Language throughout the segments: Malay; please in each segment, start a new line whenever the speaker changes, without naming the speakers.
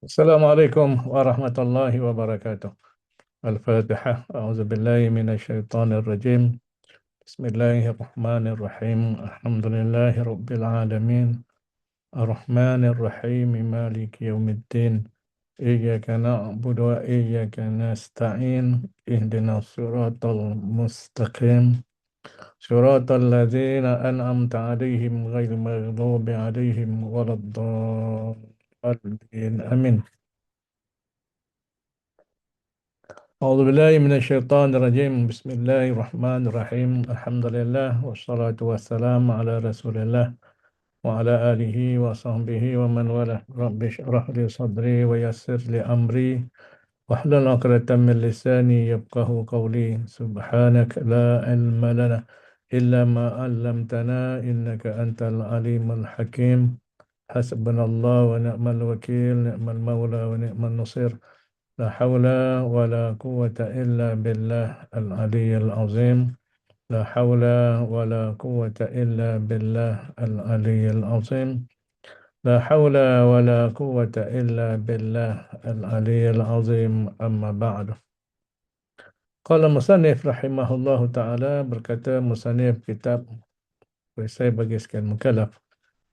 Assalamualaikum warahmatullahi wabarakatuh. Al-Fatihah. A'udzubillahi minasyaitonir rajim. Bismillahirrahmanirrahim. Alhamdulillahi rabbil alamin. Ar-Rahmanir Rahim. Maliki yaumiddin. Iyyaka na'budu wa iyyaka nasta'in. Ihdinas siratal mustaqim. Siratal ladzina an'amta 'alaihim ghairil maghdubi 'alaihim waladdallin. Amin. أعوذ بالله من الشيطان الرجيم. بسم الله الرحمن الرحيم. الحمد لله والصلاة والسلام على رسول الله وعلى آله وصحبه ومن والاه. رب اشرح لي صدري ويسر لي أمري واحلل عقدة من لساني يفقه قولي. سبحانك لا علم لنا إلا ما علمتنا إنك أنت العليم الحكيم. حسبنا الله ونعم الوكيل، نعم المولى ونعم النصير. لا حول ولا قوة إلا بالله العلي العظيم. لا حول ولا قوة إلا بالله العلي العظيم. لا حول ولا قوة إلا بالله العلي العظيم. أما بعد. قال المصنف رحمه الله تعالى. Berkata musannif kitab Perisai bagi sekian mukallaf,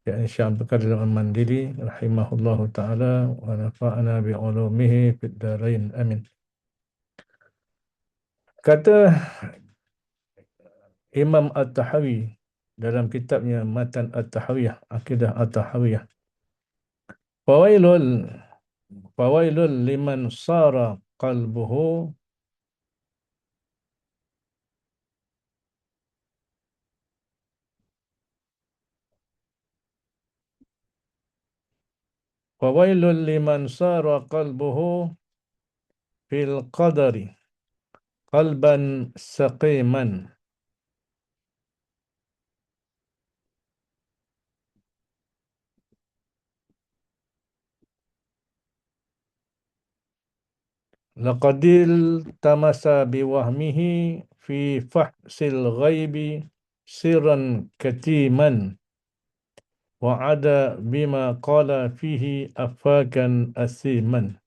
yakni Syekh Abdul Qadir Al-Mandili rahimahullahu taala wa nafa'ana bi ulumihi fid dharain. Amin. Kata Imam At-Tahawi dalam kitabnya Matan At-Tahawiyah, Akidah At-Tahawiyah. Fawailul fawailul liman sara qalbuhu fawailul liman sara qalbuhu fil qadari qalban saqiman. Laqadil tamasa biwahmihi fi fahsil ghaibi sirran katiman wa'ada bima qala fihi afakan asiman.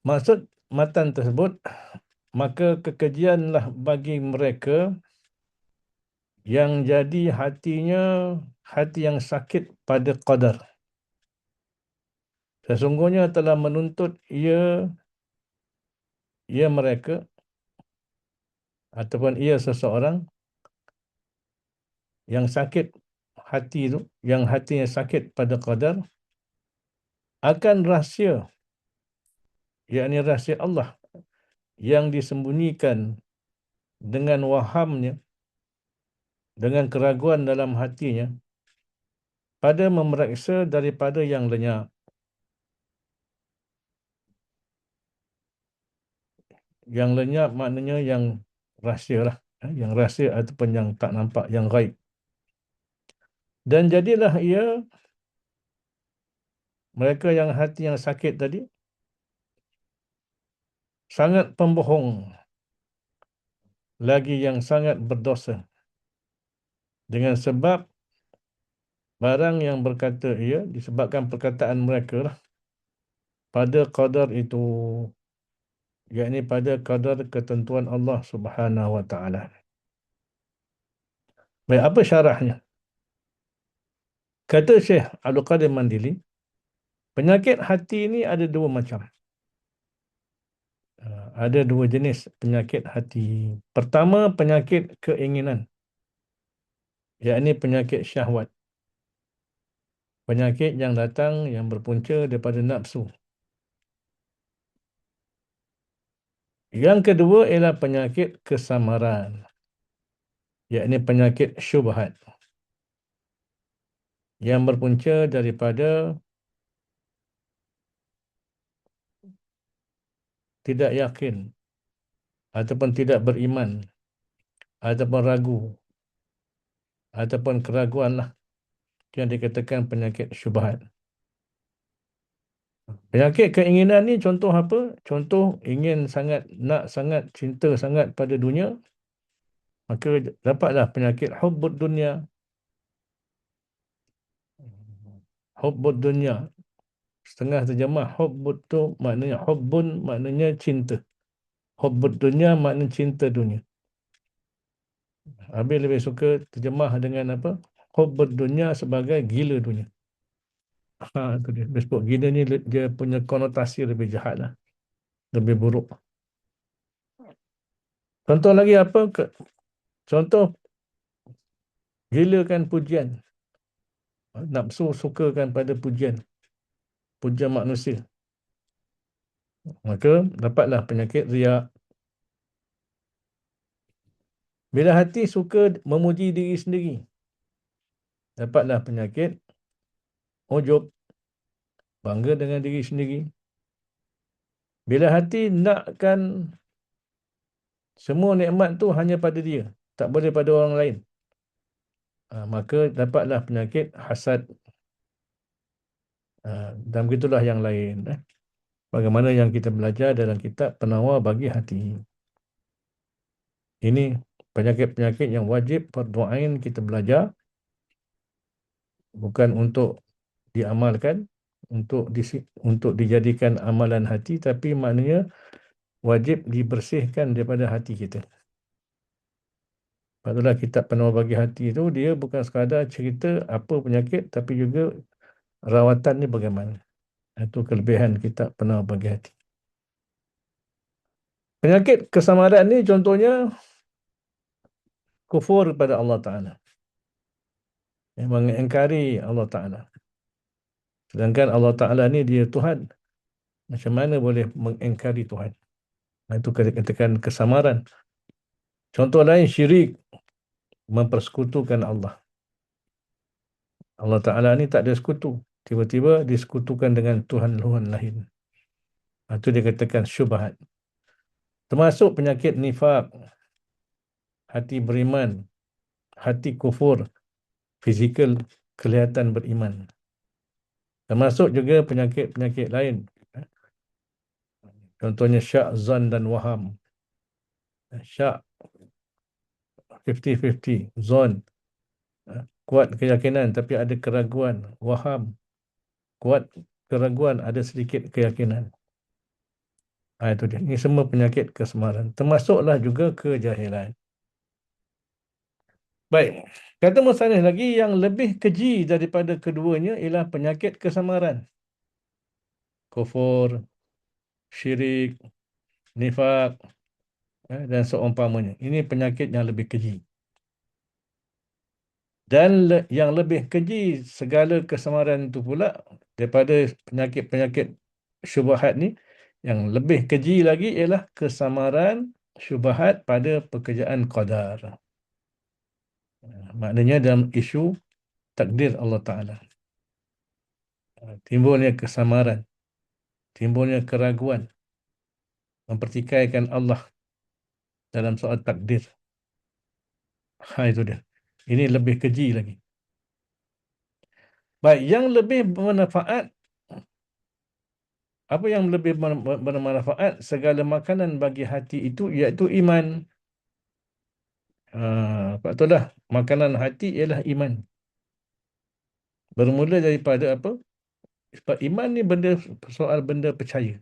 Maksud matan tersebut, maka kekejianlah bagi mereka yang jadi hatinya hati yang sakit pada qadar. Sesungguhnya telah menuntut ia mereka ataupun ia seseorang yang sakit hati itu, yang hatinya sakit pada qadar, akan rahsia, yakni rahsia Allah yang disembunyikan dengan wahamnya, dengan keraguan dalam hatinya, pada memeriksa daripada yang lenyap. Yang lenyap maknanya yang rahsia lah. Yang rahsia ataupun yang tak nampak, yang gaib. Dan jadilah ia, mereka yang hati yang sakit tadi, sangat pembohong, lagi yang sangat berdosa. Dengan sebab barang yang berkata ia, disebabkan perkataan mereka lah, pada qadar itu, yakni pada qadar ketentuan Allah Subhanahu Wa Taala. Baik, apa syarahnya? Kata Syekh Abdul Qadir Mandili, penyakit hati ini ada dua macam. Ada dua jenis penyakit hati. Pertama, penyakit keinginan, yakni penyakit syahwat. Penyakit yang datang, yang berpunca daripada nafsu. Yang kedua ialah penyakit kesamaran, yakni penyakit syubhat, yang berpunca daripada tidak yakin ataupun tidak beriman ataupun ragu ataupun keraguan lah, yang dikatakan penyakit syubhat. Penyakit keinginan ni contoh apa? Contoh ingin sangat, nak sangat, cinta sangat pada dunia, maka dapatlah penyakit hubbud dunia. Hubbud dunya. Setengah terjemah hubbud tu maknanya hubbun maknanya cinta. Hubbud dunya maknanya cinta dunia. Habis lebih suka terjemah dengan apa? Hubbud dunya sebagai gila dunia. Itu dia. Dia sebut gila ni dia punya konotasi lebih jahat lah. Lebih buruk. Contoh lagi apa? Contoh gilakan pujian. Nafsu sukakan pada pujian. Pujian manusia. Maka dapatlah penyakit riak. Bila hati suka memuji diri sendiri, dapatlah penyakit ujub, bangga dengan diri sendiri. Bila hati nakkan semua nikmat tu hanya pada dia, tak boleh pada orang lain, maka dapatlah penyakit hasad. Dan begitulah yang lain. Bagaimana yang kita belajar dalam kitab Penawar Bagi Hati. Ini penyakit-penyakit yang wajib fardu ain kita belajar, bukan untuk diamalkan, untuk dijadikan amalan hati, tapi maknanya wajib dibersihkan daripada hati kita. Itulah kitab Penawar Bagi Hati itu, dia bukan sekadar cerita apa penyakit, tapi juga rawatannya bagaimana. Itu kelebihan kitab Penawar Bagi Hati. Penyakit kesamaran ni contohnya kufur kepada Allah Ta'ala. Yang mengingkari Allah Ta'ala. Sedangkan Allah Ta'ala ni dia Tuhan. Macam mana boleh mengingkari Tuhan? Itu katakan kesamaran. Contoh lain syirik. Mempersekutukan Allah. Allah Ta'ala ni tak ada sekutu. Tiba-tiba disekutukan dengan Tuhan-Tuhan lain. Itu dia katakan syubhat. Termasuk penyakit nifaq. Hati beriman. Hati kufur. Fizikal kelihatan beriman. Termasuk juga penyakit-penyakit lain. Contohnya syak, zan dan waham. Syak 50-50. Zon kuat keyakinan tapi ada keraguan. Waham kuat keraguan ada sedikit keyakinan. Itu dia. Ini semua penyakit kesamaran. Termasuklah juga kejahilan. Baik. Kata musannif lagi yang lebih keji daripada keduanya ialah penyakit kesamaran. Kufur, syirik, nifak dan seumpamanya. Ini penyakit yang lebih keji. Dan yang lebih keji segala kesamaran itu pula daripada penyakit-penyakit syubhat ni, yang lebih keji lagi ialah kesamaran syubhat pada pekerjaan qadar. Maknanya dalam isu takdir Allah Ta'ala. Timbulnya kesamaran, timbulnya keraguan, mempertikaikan Allah dalam soal takdir. Itu dia. Ini lebih keji lagi. Baik, yang lebih bermanfaat, apa yang lebih bermanfaat segala makanan bagi hati itu iaitu iman. Sebab itulah makanan hati ialah iman. Bermula daripada apa? Sebab iman ni soal benda percaya.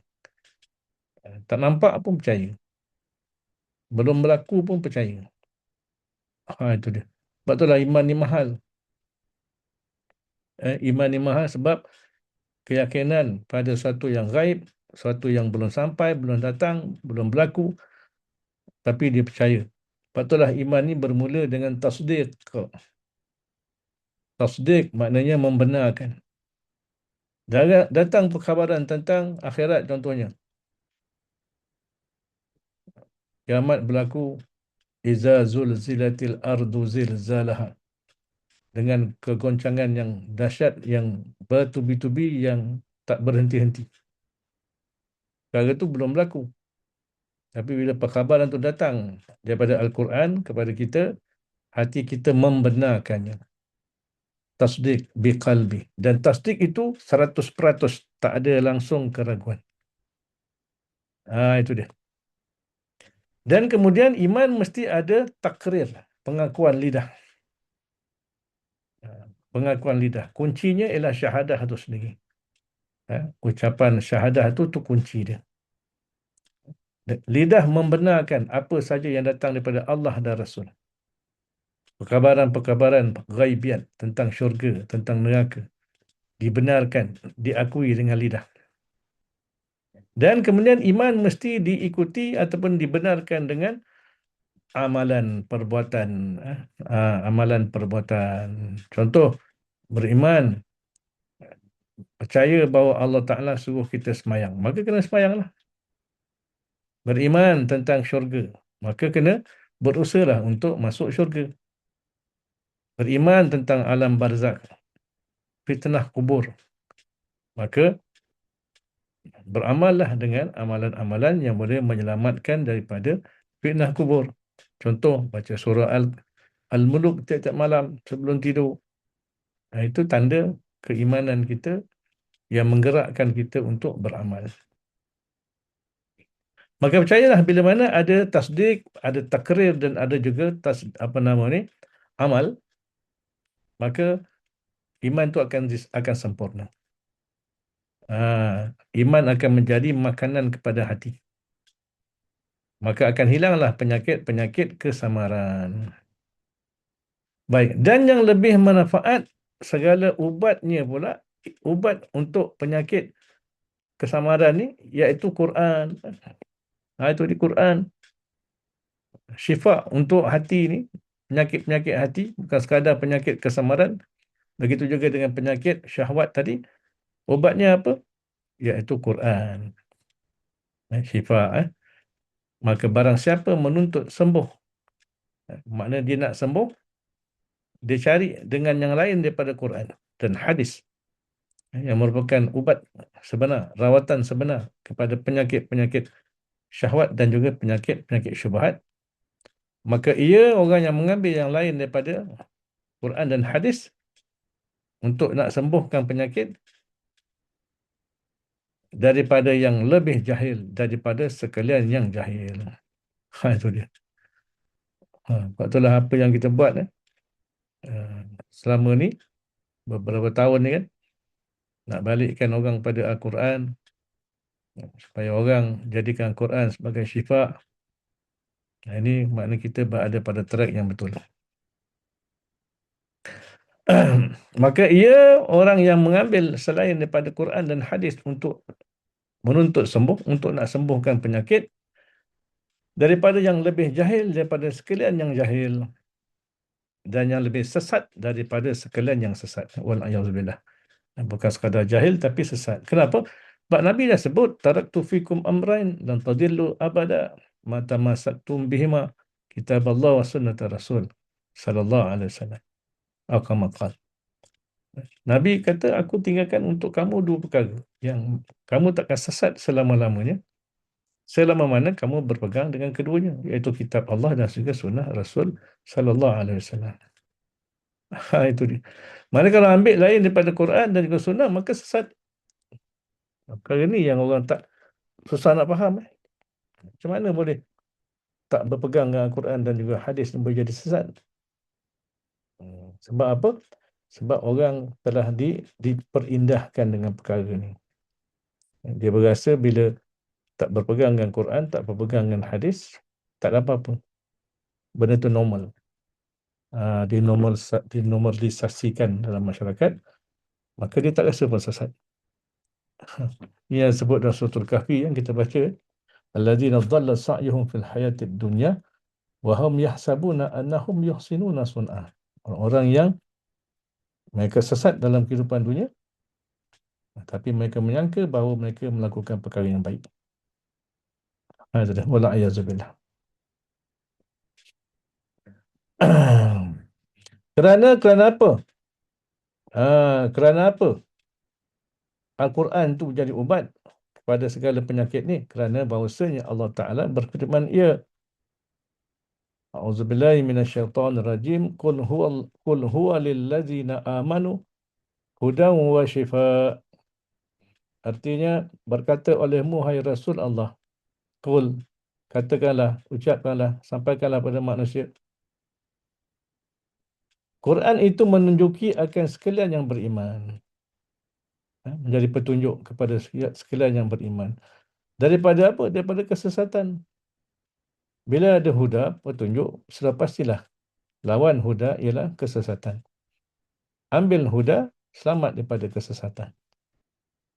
Tak nampak pun percaya. Belum berlaku pun percaya. Itu dia. Sebab itulah iman ni mahal. Iman ni mahal sebab keyakinan pada sesuatu yang gaib, sesuatu yang belum sampai, belum datang, belum berlaku, tapi dia percaya. Sebab itulah iman ni bermula dengan tasdiq. Tasdiq maknanya membenarkan. Datang perkhabaran tentang akhirat contohnya. Kiamat berlaku iza zulzilatil ardu zilzalaha. Dengan kegoncangan yang dahsyat, yang bertubi-tubi, yang tak berhenti-henti. Perkara itu belum berlaku. Tapi bila perkhabaran itu datang daripada Al-Quran kepada kita, hati kita membenarkannya. Tasdik biqalbi. Dan tasdik itu 100%, tak ada langsung keraguan. Itu dia. Dan kemudian iman mesti ada takrir, pengakuan lidah. pengakuan lidah. Kuncinya ialah syahadah itu sendiri. Ucapan syahadah itu kunci dia. Lidah membenarkan apa saja yang datang daripada Allah dan Rasul. Perkabaran-perkabaran ghaibiat tentang syurga, tentang neraka dibenarkan, diakui dengan lidah. Dan kemudian iman mesti diikuti ataupun dibenarkan dengan amalan perbuatan. Amalan perbuatan. Contoh, beriman, percaya bahawa Allah Ta'ala suruh kita semayang. Maka kena semayanglah. Beriman tentang syurga. Maka kena berusahalah untuk masuk syurga. Beriman tentang alam barzakh, fitnah kubur. Maka beramallah dengan amalan-amalan yang boleh menyelamatkan daripada fitnah kubur. Contoh, baca surah Al-Muluk tiap-tiap malam sebelum tidur. Itu tanda keimanan kita yang menggerakkan kita untuk beramal. Maka percayalah bila mana ada tasdik, ada takrir dan ada juga amal, maka iman itu akan sempurna. Iman akan menjadi makanan kepada hati. Maka akan hilanglah penyakit-penyakit kesamaran. Baik, dan yang lebih manfaat segala ubatnya pula, ubat untuk penyakit kesamaran ni, iaitu Quran. Itu di Quran. Syifa untuk hati ni, penyakit-penyakit hati, bukan sekadar penyakit kesamaran. Begitu juga dengan penyakit syahwat tadi. Ubatnya apa? Iaitu Quran. Syifa. Maka barang siapa menuntut sembuh, makna dia nak sembuh, dia cari dengan yang lain daripada Quran dan hadis yang merupakan ubat sebenar, rawatan sebenar kepada penyakit-penyakit syahwat dan juga penyakit-penyakit syubhat. Maka ia orang yang mengambil yang lain daripada Quran dan hadis untuk nak sembuhkan penyakit daripada yang lebih jahil daripada sekalian yang jahil. Itu dia. Sebab itulah apa yang kita buat selama ni, beberapa tahun ni kan, nak balikkan orang pada Al-Quran, supaya orang jadikan Quran sebagai syifa. Ini makna kita berada pada track yang betul. Maka ia orang yang mengambil selain daripada Quran dan hadis untuk menuntut sembuh, untuk nak sembuhkan penyakit daripada yang lebih jahil daripada sekalian yang jahil, dan yang lebih sesat daripada sekalian yang sesat. Wal'ayyadzubillah. Bukan sekadar jahil tapi sesat. Kenapa? Sebab Nabi dah sebut, taraktu fikum amrain dan tadillu abada ma tamassaktum bihima kitab Allah wa sunnata Rasul sallallahu alaihi wasallam. Atau kama qala. Nabi kata, aku tinggalkan untuk kamu dua perkara yang kamu takkan sesat selama-lamanya selama mana kamu berpegang dengan keduanya, iaitu kitab Allah dan juga sunnah Rasul sallallahu alaihi wasallam. Itu dia. Mana kalau ambil lain daripada Quran dan juga sunnah, maka sesat. Perkara ni yang orang tak susah nak faham. Macam mana boleh tak berpegang dengan Quran dan juga hadis boleh jadi sesat? Sebab apa? Sebab orang telah diperindahkan dengan perkara ni. Dia berasa bila tak berpegang dengan Quran, tak berpegang dengan hadis, tak ada apa-apa. Benda tu normal. Dinormalisasikan dalam masyarakat, maka dia tak rasa pun sesat. Ini yang disebut dalam surah Al-Kahfi yang kita baca, alladzina dhalla sa'yuhum fil hayatid dunya wa hum yahsabuna annahum yuhsinuna sun'a. Orang yang mereka sesat dalam kehidupan dunia, tapi mereka menyangka bahawa mereka melakukan perkara yang baik. Wala'ayazubillah. Kerana apa? Kerana apa Al-Quran tu jadi ubat kepada segala penyakit ni? Kerana bahawasanya Allah Ta'ala berfirman, ia A'udzubillahi minasyaitonirrajim, qul huwa lillazina amanu hudan wa shifa. Artinya, berkata olehmu hai Rasul Allah, qul, katakanlah, ucapkanlah, sampaikanlah pada manusia, Quran itu menunjuki akan sekalian yang beriman. Menjadi petunjuk kepada sekalian yang beriman. Daripada apa? Daripada kesesatan. Bila ada huda, petunjuk, sudah pastilah lawan huda ialah kesesatan. Ambil huda, selamat daripada kesesatan.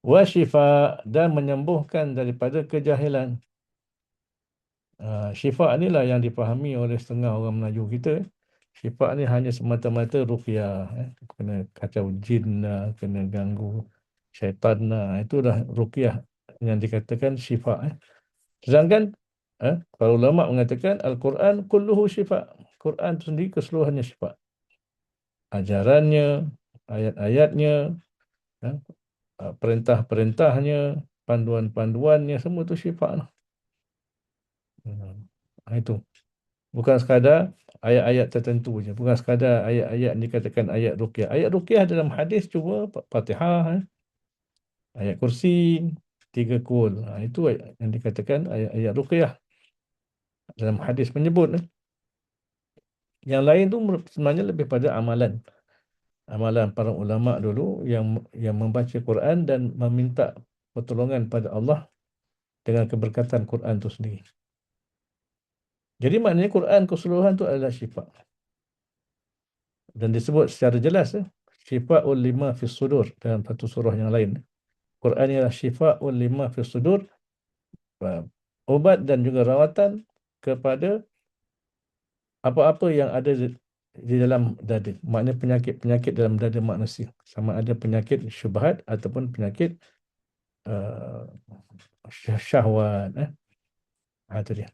Wa syifa, dan menyembuhkan daripada kejahilan. Syifa inilah yang dipahami oleh setengah orang Melayu kita. Syifa ni hanya semata-mata ruqyah. Kena kacau jin lah, kena ganggu syaitan lah. Itu dah ruqyah yang dikatakan syifa. Sedangkan para ulama mengatakan Al-Quran kulluhu syifa. Quran itu sendiri keseluruhannya syifa. Ajarannya, ayat-ayatnya, eh, perintah-perintahnya, panduan-panduannya, semua itu syifa lah. Itu. Bukan sekadar ayat-ayat tertentu je. Bukan sekadar ayat-ayat yang dikatakan ayat ruqyah. Ayat ruqyah dalam hadis cuma Fatihah, ayat kursi, 3 kul. Itu yang dikatakan ayat-ayat ruqyah. Dalam hadis menyebut. Yang lain tu sebenarnya lebih pada amalan. Amalan para ulama dulu yang membaca Quran dan meminta pertolongan pada Allah dengan keberkatan Quran itu sendiri. Jadi maknanya Quran keseluruhan itu adalah syifa. Dan disebut secara jelas syifa'ul lima fis sudur dalam satu surah yang lain. Quran ialah syifa'ul lima fis sudur, obat dan juga rawatan kepada apa-apa yang ada di dalam dada. Maknanya penyakit-penyakit dalam dada manusia. Sama ada penyakit syubhat ataupun penyakit uh, syahwat. Itu dia.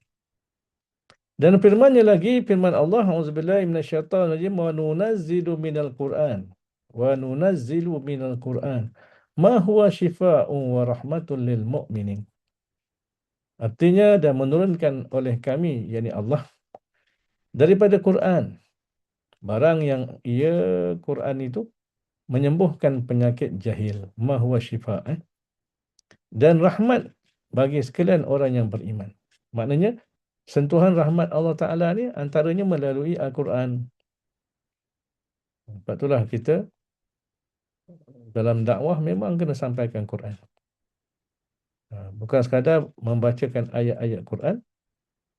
Dan firman-Nya lagi, firman Allah, auzubillahi minasyaitonirrajim, wa nunazzilu minal Qur'an. Wa nunazzilu minal Qur'an ma huwa syifaa'un wa rahmatun lil mu'minin. Artinya, dan menurunkan oleh kami, yakni Allah, daripada Quran, barang yang Quran itu menyembuhkan penyakit jahil. Ma huwa syifa'. Dan rahmat bagi sekalian orang yang beriman. Maknanya, sentuhan rahmat Allah Ta'ala ni antaranya melalui Al-Quran. Sebab itulah kita dalam dakwah memang kena sampaikan Quran. Bukan sekadar membacakan ayat-ayat Quran,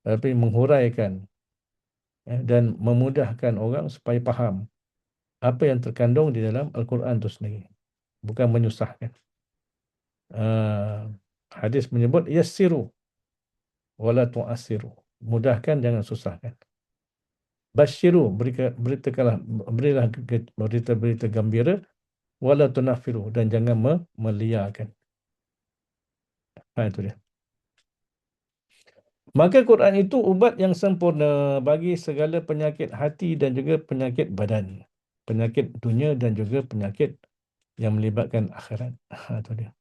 tapi menghuraikan dan memudahkan orang supaya faham apa yang terkandung di dalam Al-Quran itu sendiri. Bukan menyusahkan. Hadis menyebut yassiru wala tu'assiru. Mudahkan, jangan susahkan. Basyiru, berilah berita-berita gembira, wala tunafiru, dan jangan meliarkan. Itu dia. Maka Quran itu ubat yang sempurna bagi segala penyakit hati dan juga penyakit badan. Penyakit dunia dan juga penyakit yang melibatkan akhirat. Itu dia.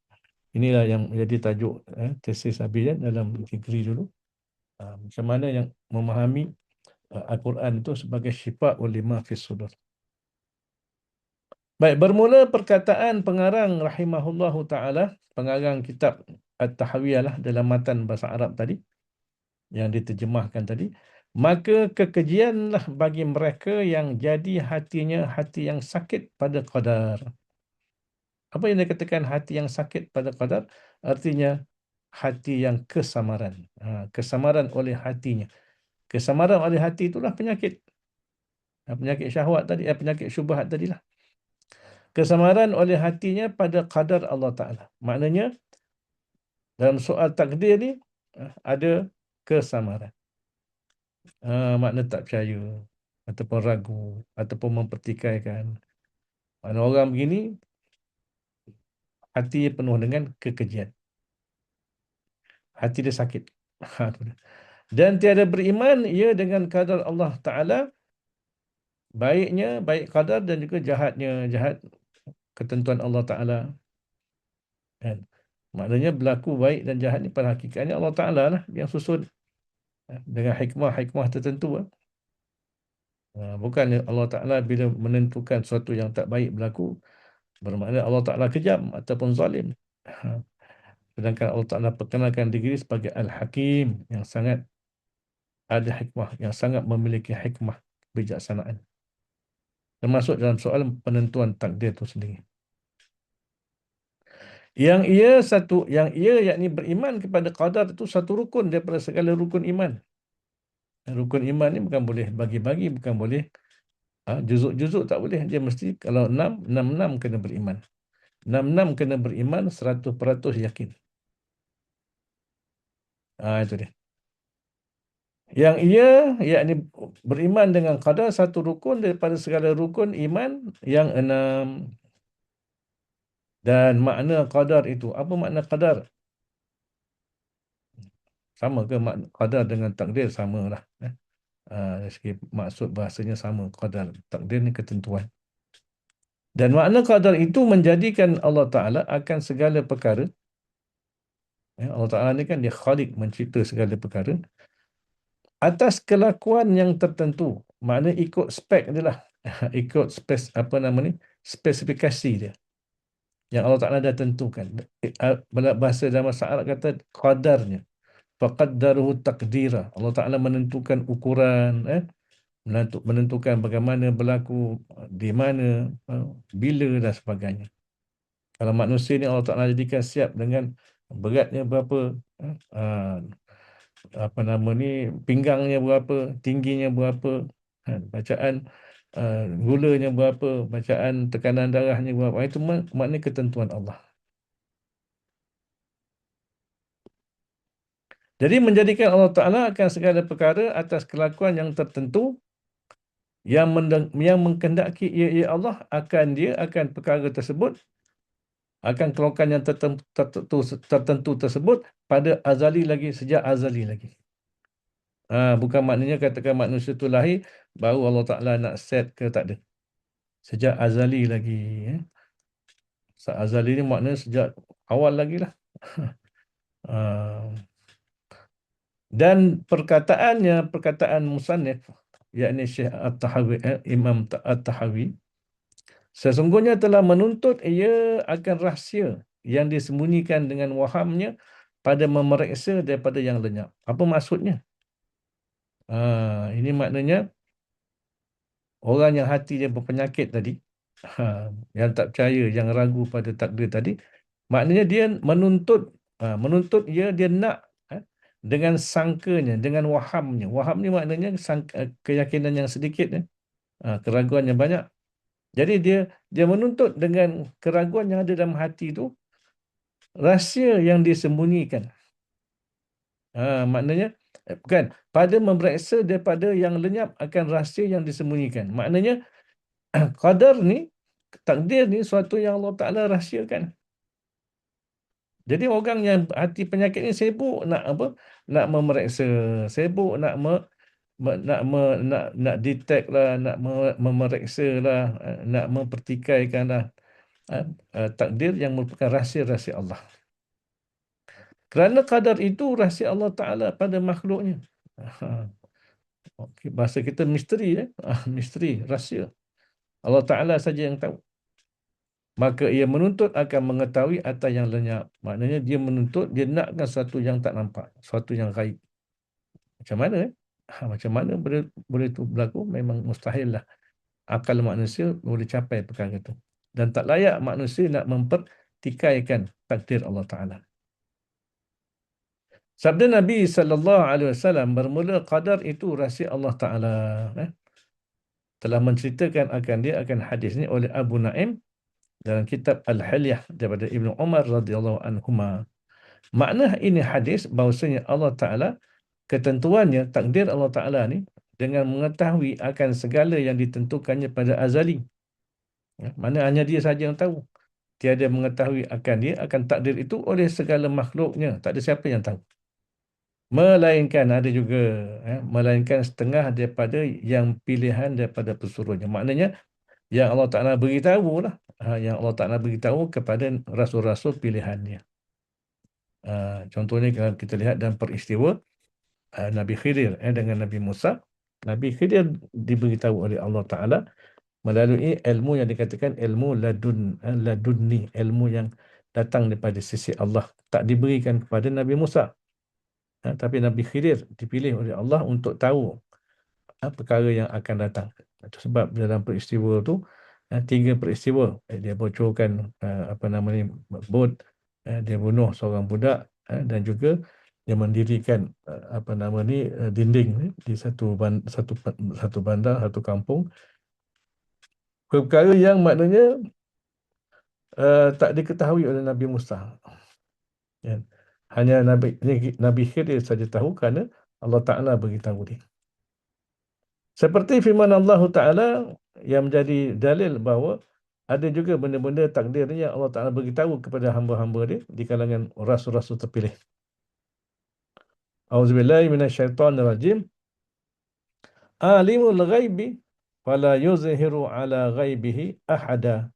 Inilah yang menjadi tajuk tesis Abi dalam degree dulu. Macam mana yang memahami Al-Quran itu sebagai syifa'ul lima fis sudur. Baik, bermula perkataan pengarang rahimahullahu ta'ala, pengarang kitab At-Tahawiyah lah dalam matan bahasa Arab tadi, yang diterjemahkan tadi, maka kekejianlah bagi mereka yang jadi hatinya hati yang sakit pada qadar. Apa yang dikatakan hati yang sakit pada qadar? Artinya hati yang kesamaran. Kesamaran oleh hatinya. Kesamaran oleh hati itulah penyakit. Penyakit syahwat tadi, penyakit syubhat tadilah. Kesamaran oleh hatinya pada qadar Allah Ta'ala. Maknanya, dalam soal takdir ni, ada kesamaran. Makna tak percaya, ataupun ragu, ataupun mempertikaikan. Mana orang begini, hati penuh dengan kekejian. Hati dia sakit. Dan tiada beriman ia dengan qadar Allah Ta'ala, baiknya, baik qadar, dan juga jahatnya, jahat ketentuan Allah Ta'ala. Kan? Maknanya berlaku baik dan jahat ni pada hakikatnya Allah Ta'ala lah yang susun dengan hikmah-hikmah tertentu. Bukan Allah Ta'ala bila menentukan sesuatu yang tak baik berlaku, bermakna Allah Ta'ala kejam ataupun zalim. Sedangkan Allah Ta'ala perkenalkan diri sebagai Al-Hakim, yang sangat ada hikmah, yang sangat memiliki hikmah, bijaksanaan. termasuk dalam soal penentuan takdir itu sendiri. Yang ia yakni beriman kepada qadar itu satu rukun daripada segala rukun iman. Rukun iman ni bukan boleh bagi-bagi, bukan boleh juzuk-juzuk, tak boleh. Dia mesti kalau enam, enam-enam kena beriman. Enam-enam kena beriman 100% yakin. Itu dia. Yang ia yakni beriman dengan qadar satu rukun daripada segala rukun iman yang enam. Dan makna qadar itu, apa makna qadar? Sama ke makna qadar dengan takdir? Samalah. Dari segi maksud bahasanya sama. Qadar, takdir ni ketentuan. Dan makna qadar itu menjadikan Allah Ta'ala akan segala perkara. Allah Ta'ala ni kan dia khalik, mencipta segala perkara atas kelakuan yang tertentu. Makna ikut spek dia lah. Ikut spesifikasi dia yang Allah Ta'ala dah tentukan. Bahasa dalam bahasa Arab kata qadarnya. Faqaddaruhu taqdira. Allah Ta'ala menentukan ukuran, menentukan bagaimana berlaku, di mana, bila dan sebagainya. Kalau manusia ni Allah Ta'ala jadikan siap dengan beratnya berapa, apa nama ni, pinggangnya berapa, tingginya berapa, bacaan gulanya berapa, bacaan tekanan darahnya berapa. Itu maknanya ketentuan Allah. Jadi menjadikan Allah Ta'ala akan segala perkara atas kelakuan yang tertentu yang mengkehendaki ia Allah akan perkara tersebut, akan kelakuan yang tertentu tersebut pada azali lagi, sejak azali lagi. Bukan maknanya katakan manusia tu lahir baru Allah Ta'ala nak set ke, tak ada. Sejak azali lagi. Azali ni maknanya sejak awal lagi lah. Dan perkataan musannif, yakni Syekh At-Tahawi, Imam At-Tahawi, sesungguhnya telah menuntut ia akan rahsia yang disembunyikan dengan wahamnya pada memeriksa daripada yang lenyap. Apa maksudnya? Ini maknanya orang yang hati dia berpenyakit tadi, yang tak percaya, yang ragu pada takdir tadi, maknanya dia menuntut dia nak, dengan sangkanya, dengan wahamnya. Waham ni maknanya keyakinan yang sedikit, keraguan yang banyak. Jadi dia menuntut dengan keraguan yang ada dalam hati itu, rahsia yang disembunyikan. Maknanya bukan pada memeriksa daripada yang lenyap akan rahsia yang disembunyikan. Maknanya qadar ni, takdir ni suatu yang Allah Ta'ala rahsiakan. Jadi orang yang hati penyakit ni sibuk nak apa? Nak memeriksa, sibuk nak detect lah, nak memeriksa lah, nak mempertikaikan lah takdir yang merupakan rahsia-rahsia Allah. Kerana qadar itu rahsia Allah Ta'ala pada makhluknya. Okay, bahasa kita misteri, misteri, rahsia. Allah Ta'ala saja yang tahu. Maka ia menuntut akan mengetahui atas yang lenyap. Maknanya dia menuntut, dia nakkan sesuatu yang tak nampak, sesuatu yang gaib. Macam mana? Macam mana boleh itu berlaku? Memang mustahil lah. Akal manusia boleh capai perkara itu. Dan tak layak manusia nak mempertikaikan takdir Allah Ta'ala. Sabda Nabi SAW, bermula qadar itu rahsia Allah Ta'ala. Telah menceritakan akan dia, akan hadis ni oleh Abu Naim dalam kitab Al-Hilyah daripada Ibnu Umar radhiyallahu anhuma. Makna ini hadis bahawasanya Allah Ta'ala, ketentuannya, takdir Allah Ta'ala ni, dengan mengetahui akan segala yang ditentukannya pada azali. Mana hanya dia saja yang tahu. Tiada mengetahui akan dia, akan takdir itu oleh segala makhluknya. Tak ada siapa yang tahu. Melainkan ada juga, melainkan setengah daripada yang pilihan daripada pesuruhnya. Maknanya, yang Allah Ta'ala beritahu lah. Yang Allah Ta'ala beritahu kepada rasul-rasul pilihannya. Contohnya kalau kita lihat dalam peristiwa Nabi Khidir dengan Nabi Musa. Nabi Khidir diberitahu oleh Allah Ta'ala melalui ilmu yang dikatakan ilmu ladunni, ilmu yang datang daripada sisi Allah. Tak diberikan kepada Nabi Musa. Tapi Nabi Khidir dipilih oleh Allah untuk tahu perkara yang akan datang. Itu sebab dalam peristiwa tu, 3 peristiwa. Dia bocorkan apa nama ni, bot, dia bunuh seorang budak, dan juga dia mendirikan apa nama ni, dinding ni di satu bandar, satu kampung. Perkara yang maknanya tak diketahui oleh Nabi Musa. Ya. Hanya Nabi Khidir saja tahu kerana Allah Ta'ala beritahu dia. Seperti firman Allah Ta'ala yang menjadi dalil bahawa ada juga benda-benda takdir yang Allah Ta'ala beritahu kepada hamba-hamba dia di kalangan rasul-rasul terpilih. Auzubillahi minasyaitonirrajim. Alimul ghaibi fala yuzhiru ala ghaibihi ahada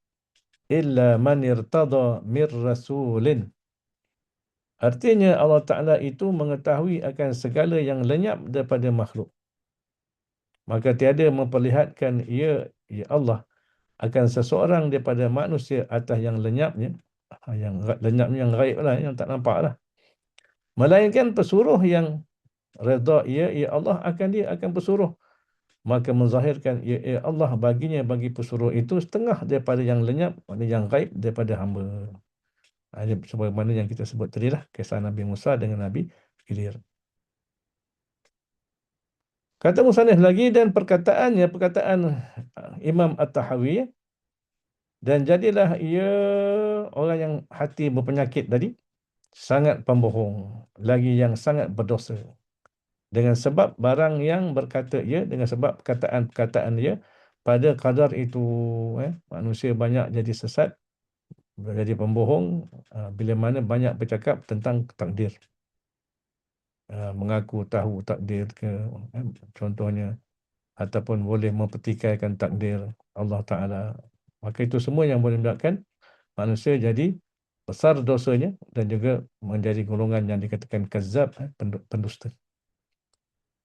illa man irtada mir rasulin. Artinya Allah Ta'ala itu mengetahui akan segala yang lenyap daripada makhluk. Maka tiada memperlihatkan ia, ya Allah, akan seseorang daripada manusia atas yang lenyapnya, yang gaib lah, yang tak nampak lah. Melainkan pesuruh yang redha ia, ya Allah, dia akan pesuruh. Maka menzahirkan ia, ya Allah, baginya, bagi pesuruh itu setengah daripada yang lenyap, maknanya yang gaib daripada hamba. Sebagaimana yang kita sebut tadi lah, kisah Nabi Musa dengan Nabi Khidir. Kata musannif lagi, dan perkataan Imam At-Tahawi, dan jadilah ia orang yang hati berpenyakit tadi, sangat pembohong, lagi yang sangat berdosa. Dengan sebab barang yang berkata ia, dengan sebab perkataan-perkataan ia, pada kadar itu, manusia banyak jadi sesat, jadi pembohong, bila mana banyak bercakap tentang takdir. Mengaku tahu takdir ke, contohnya, ataupun boleh mempertikaikan takdir Allah Ta'ala. Maka itu semua yang boleh menyebabkan manusia jadi besar dosanya dan juga menjadi golongan yang dikatakan kazzab, pendusta.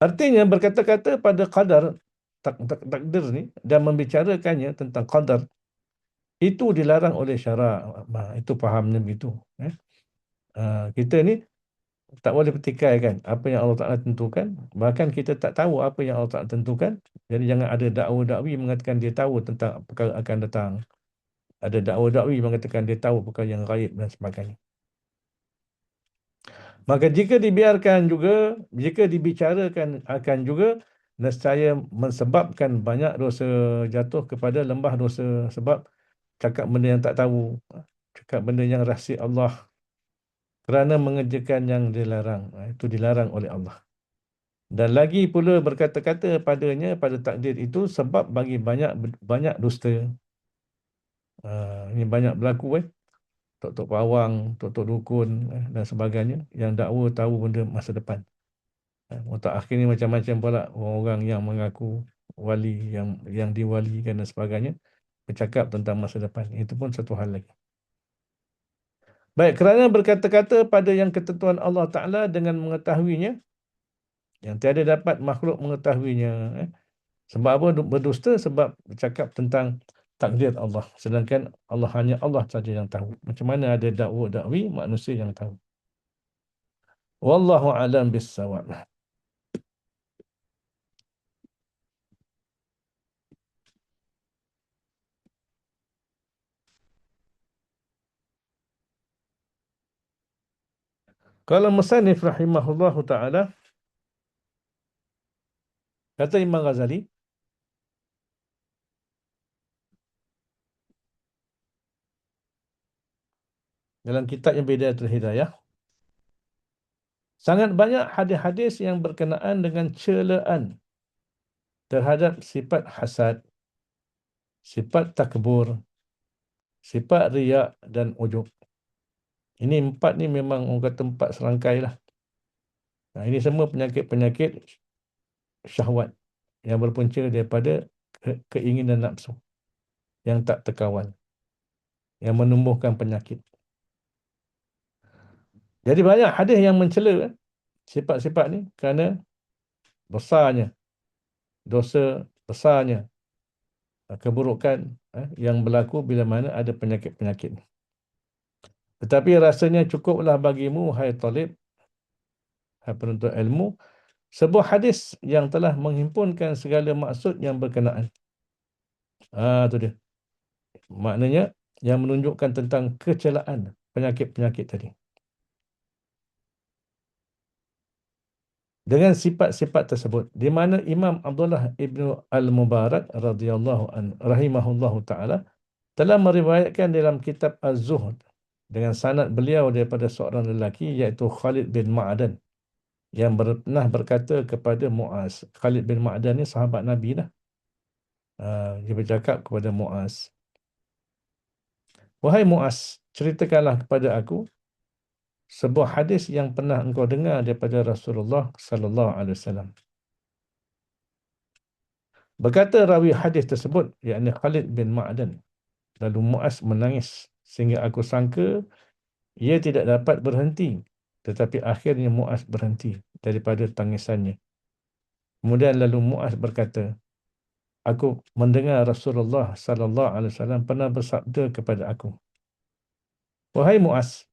Artinya berkata-kata pada qadar, takdir ni, dan membicarakannya tentang qadar, itu dilarang oleh syarak. Itu fahamnya begitu. Kita ni tak boleh pertikaikan apa yang Allah Ta'ala tentukan. Bahkan kita tak tahu apa yang Allah Ta'ala tentukan. Jadi jangan ada dakwa-dakwi mengatakan dia tahu tentang perkara akan datang. Ada dakwa-dakwi mengatakan dia tahu perkara yang gaib dan sebagainya. Maka jika dibiarkan juga, jika dibicarakan akan juga, nescaya mensebabkan banyak dosa jatuh kepada lembah dosa. Sebab cakap benda yang tak tahu, cakap benda yang rahsia Allah, kerana mengerjakan yang dilarang. Itu dilarang oleh Allah. Dan lagi pula berkata-kata padanya, pada takdir itu, sebab bagi banyak dusta. Ini banyak berlaku, tok-tok pawang, tok-tok dukun, dan sebagainya, yang dakwa tahu benda masa depan. Mutakhir ni macam-macam pula orang-orang yang mengaku wali, yang diwalikan dan sebagainya, bercakap tentang masa depan. Itu pun satu hal lagi. Baik, kerana berkata-kata pada yang ketentuan Allah Ta'ala dengan mengetahuinya, yang tiada dapat makhluk mengetahuinya. Sebab apa berdusta? Sebab bercakap tentang takdir Allah. Sedangkan hanya Allah saja yang tahu. Macam mana ada dakwa-dakwi, manusia yang tahu. Wallahu a'lam bis-shawab. Kalau musannif rahimahullahu ta'ala, kata Imam Ghazali, dalam kitab yang Bidayatul Hidayah, sangat banyak hadis-hadis yang berkenaan dengan celaan terhadap sifat hasad, sifat takbur, sifat riak dan ujub. Ini 4 ni memang orang kata 4 serangkai lah. Ini semua penyakit-penyakit syahwat yang berpunca daripada keinginan nafsu yang tak terkawal, yang menumbuhkan penyakit. Jadi banyak hadis yang mencela sifat-sifat ni kerana besarnya dosa, besarnya keburukan yang berlaku bila mana ada penyakit-penyakit ni. Tetapi rasanya cukuplah bagimu, hai talib, hai penuntut ilmu, sebuah hadis yang telah menghimpunkan segala maksud yang berkenaan. Tu dia. Maknanya yang menunjukkan tentang kecelaan penyakit-penyakit tadi. Dengan sifat-sifat tersebut, di mana Imam Abdullah ibnu Al-Mubarak radhiyallahu an rahimahullahu taala telah meriwayatkan dalam kitab Az-Zuhd dengan sanad beliau daripada seorang lelaki iaitu Khalid bin Ma'dan yang pernah berkata kepada Muaz. Khalid bin Ma'dan ni sahabat Nabi lah. Dia bercakap kepada Muaz, "Wahai Muaz, ceritakanlah kepada aku sebuah hadis yang pernah engkau dengar daripada Rasulullah sallallahu alaihi wasallam." Berkata rawi hadis tersebut, yakni Khalid bin Ma'dan, lalu Muaz menangis sehingga aku sangka ia tidak dapat berhenti. Tetapi akhirnya Muaz berhenti daripada tangisannya. Kemudian lalu Muaz berkata, aku mendengar Rasulullah sallallahu alaihi wasallam pernah bersabda kepada aku, "Wahai Muaz,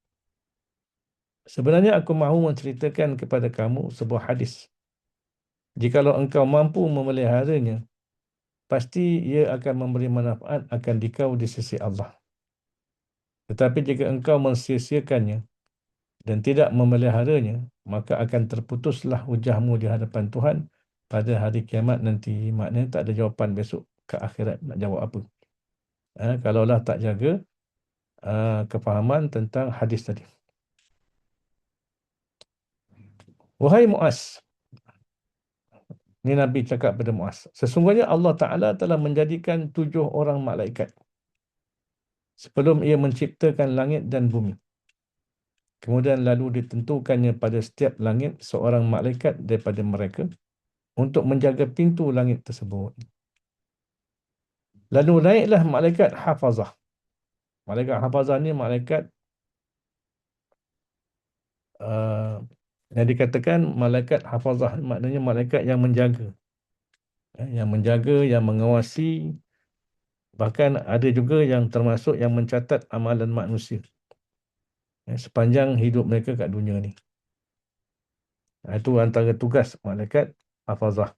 sebenarnya aku mahu menceritakan kepada kamu sebuah hadis. Jikalau engkau mampu memeliharanya, pasti ia akan memberi manfaat akan dikau di sisi Allah. Tetapi jika engkau mensia-siakannya dan tidak memeliharanya, maka akan terputuslah hujahmu di hadapan Tuhan pada hari kiamat nanti." Maknanya tak ada jawapan besok ke akhirat nak jawab apa. Kalaulah tak jaga kefahaman tentang hadis tadi. Wahai Muaz, ni Nabi cakap pada Muaz, sesungguhnya Allah Ta'ala telah menjadikan 7 orang malaikat sebelum ia menciptakan langit dan bumi. Kemudian lalu ditentukannya pada setiap langit seorang malaikat daripada mereka untuk menjaga pintu langit tersebut. Lalu naiklah malaikat hafazah. Malaikat hafazah ni malaikat uh, yang dikatakan malaikat hafazah maknanya malaikat yang menjaga. Yang menjaga, yang mengawasi, bahkan ada juga yang termasuk yang mencatat amalan manusia sepanjang hidup mereka kat dunia ni. Itu antara tugas malaikat hafazah.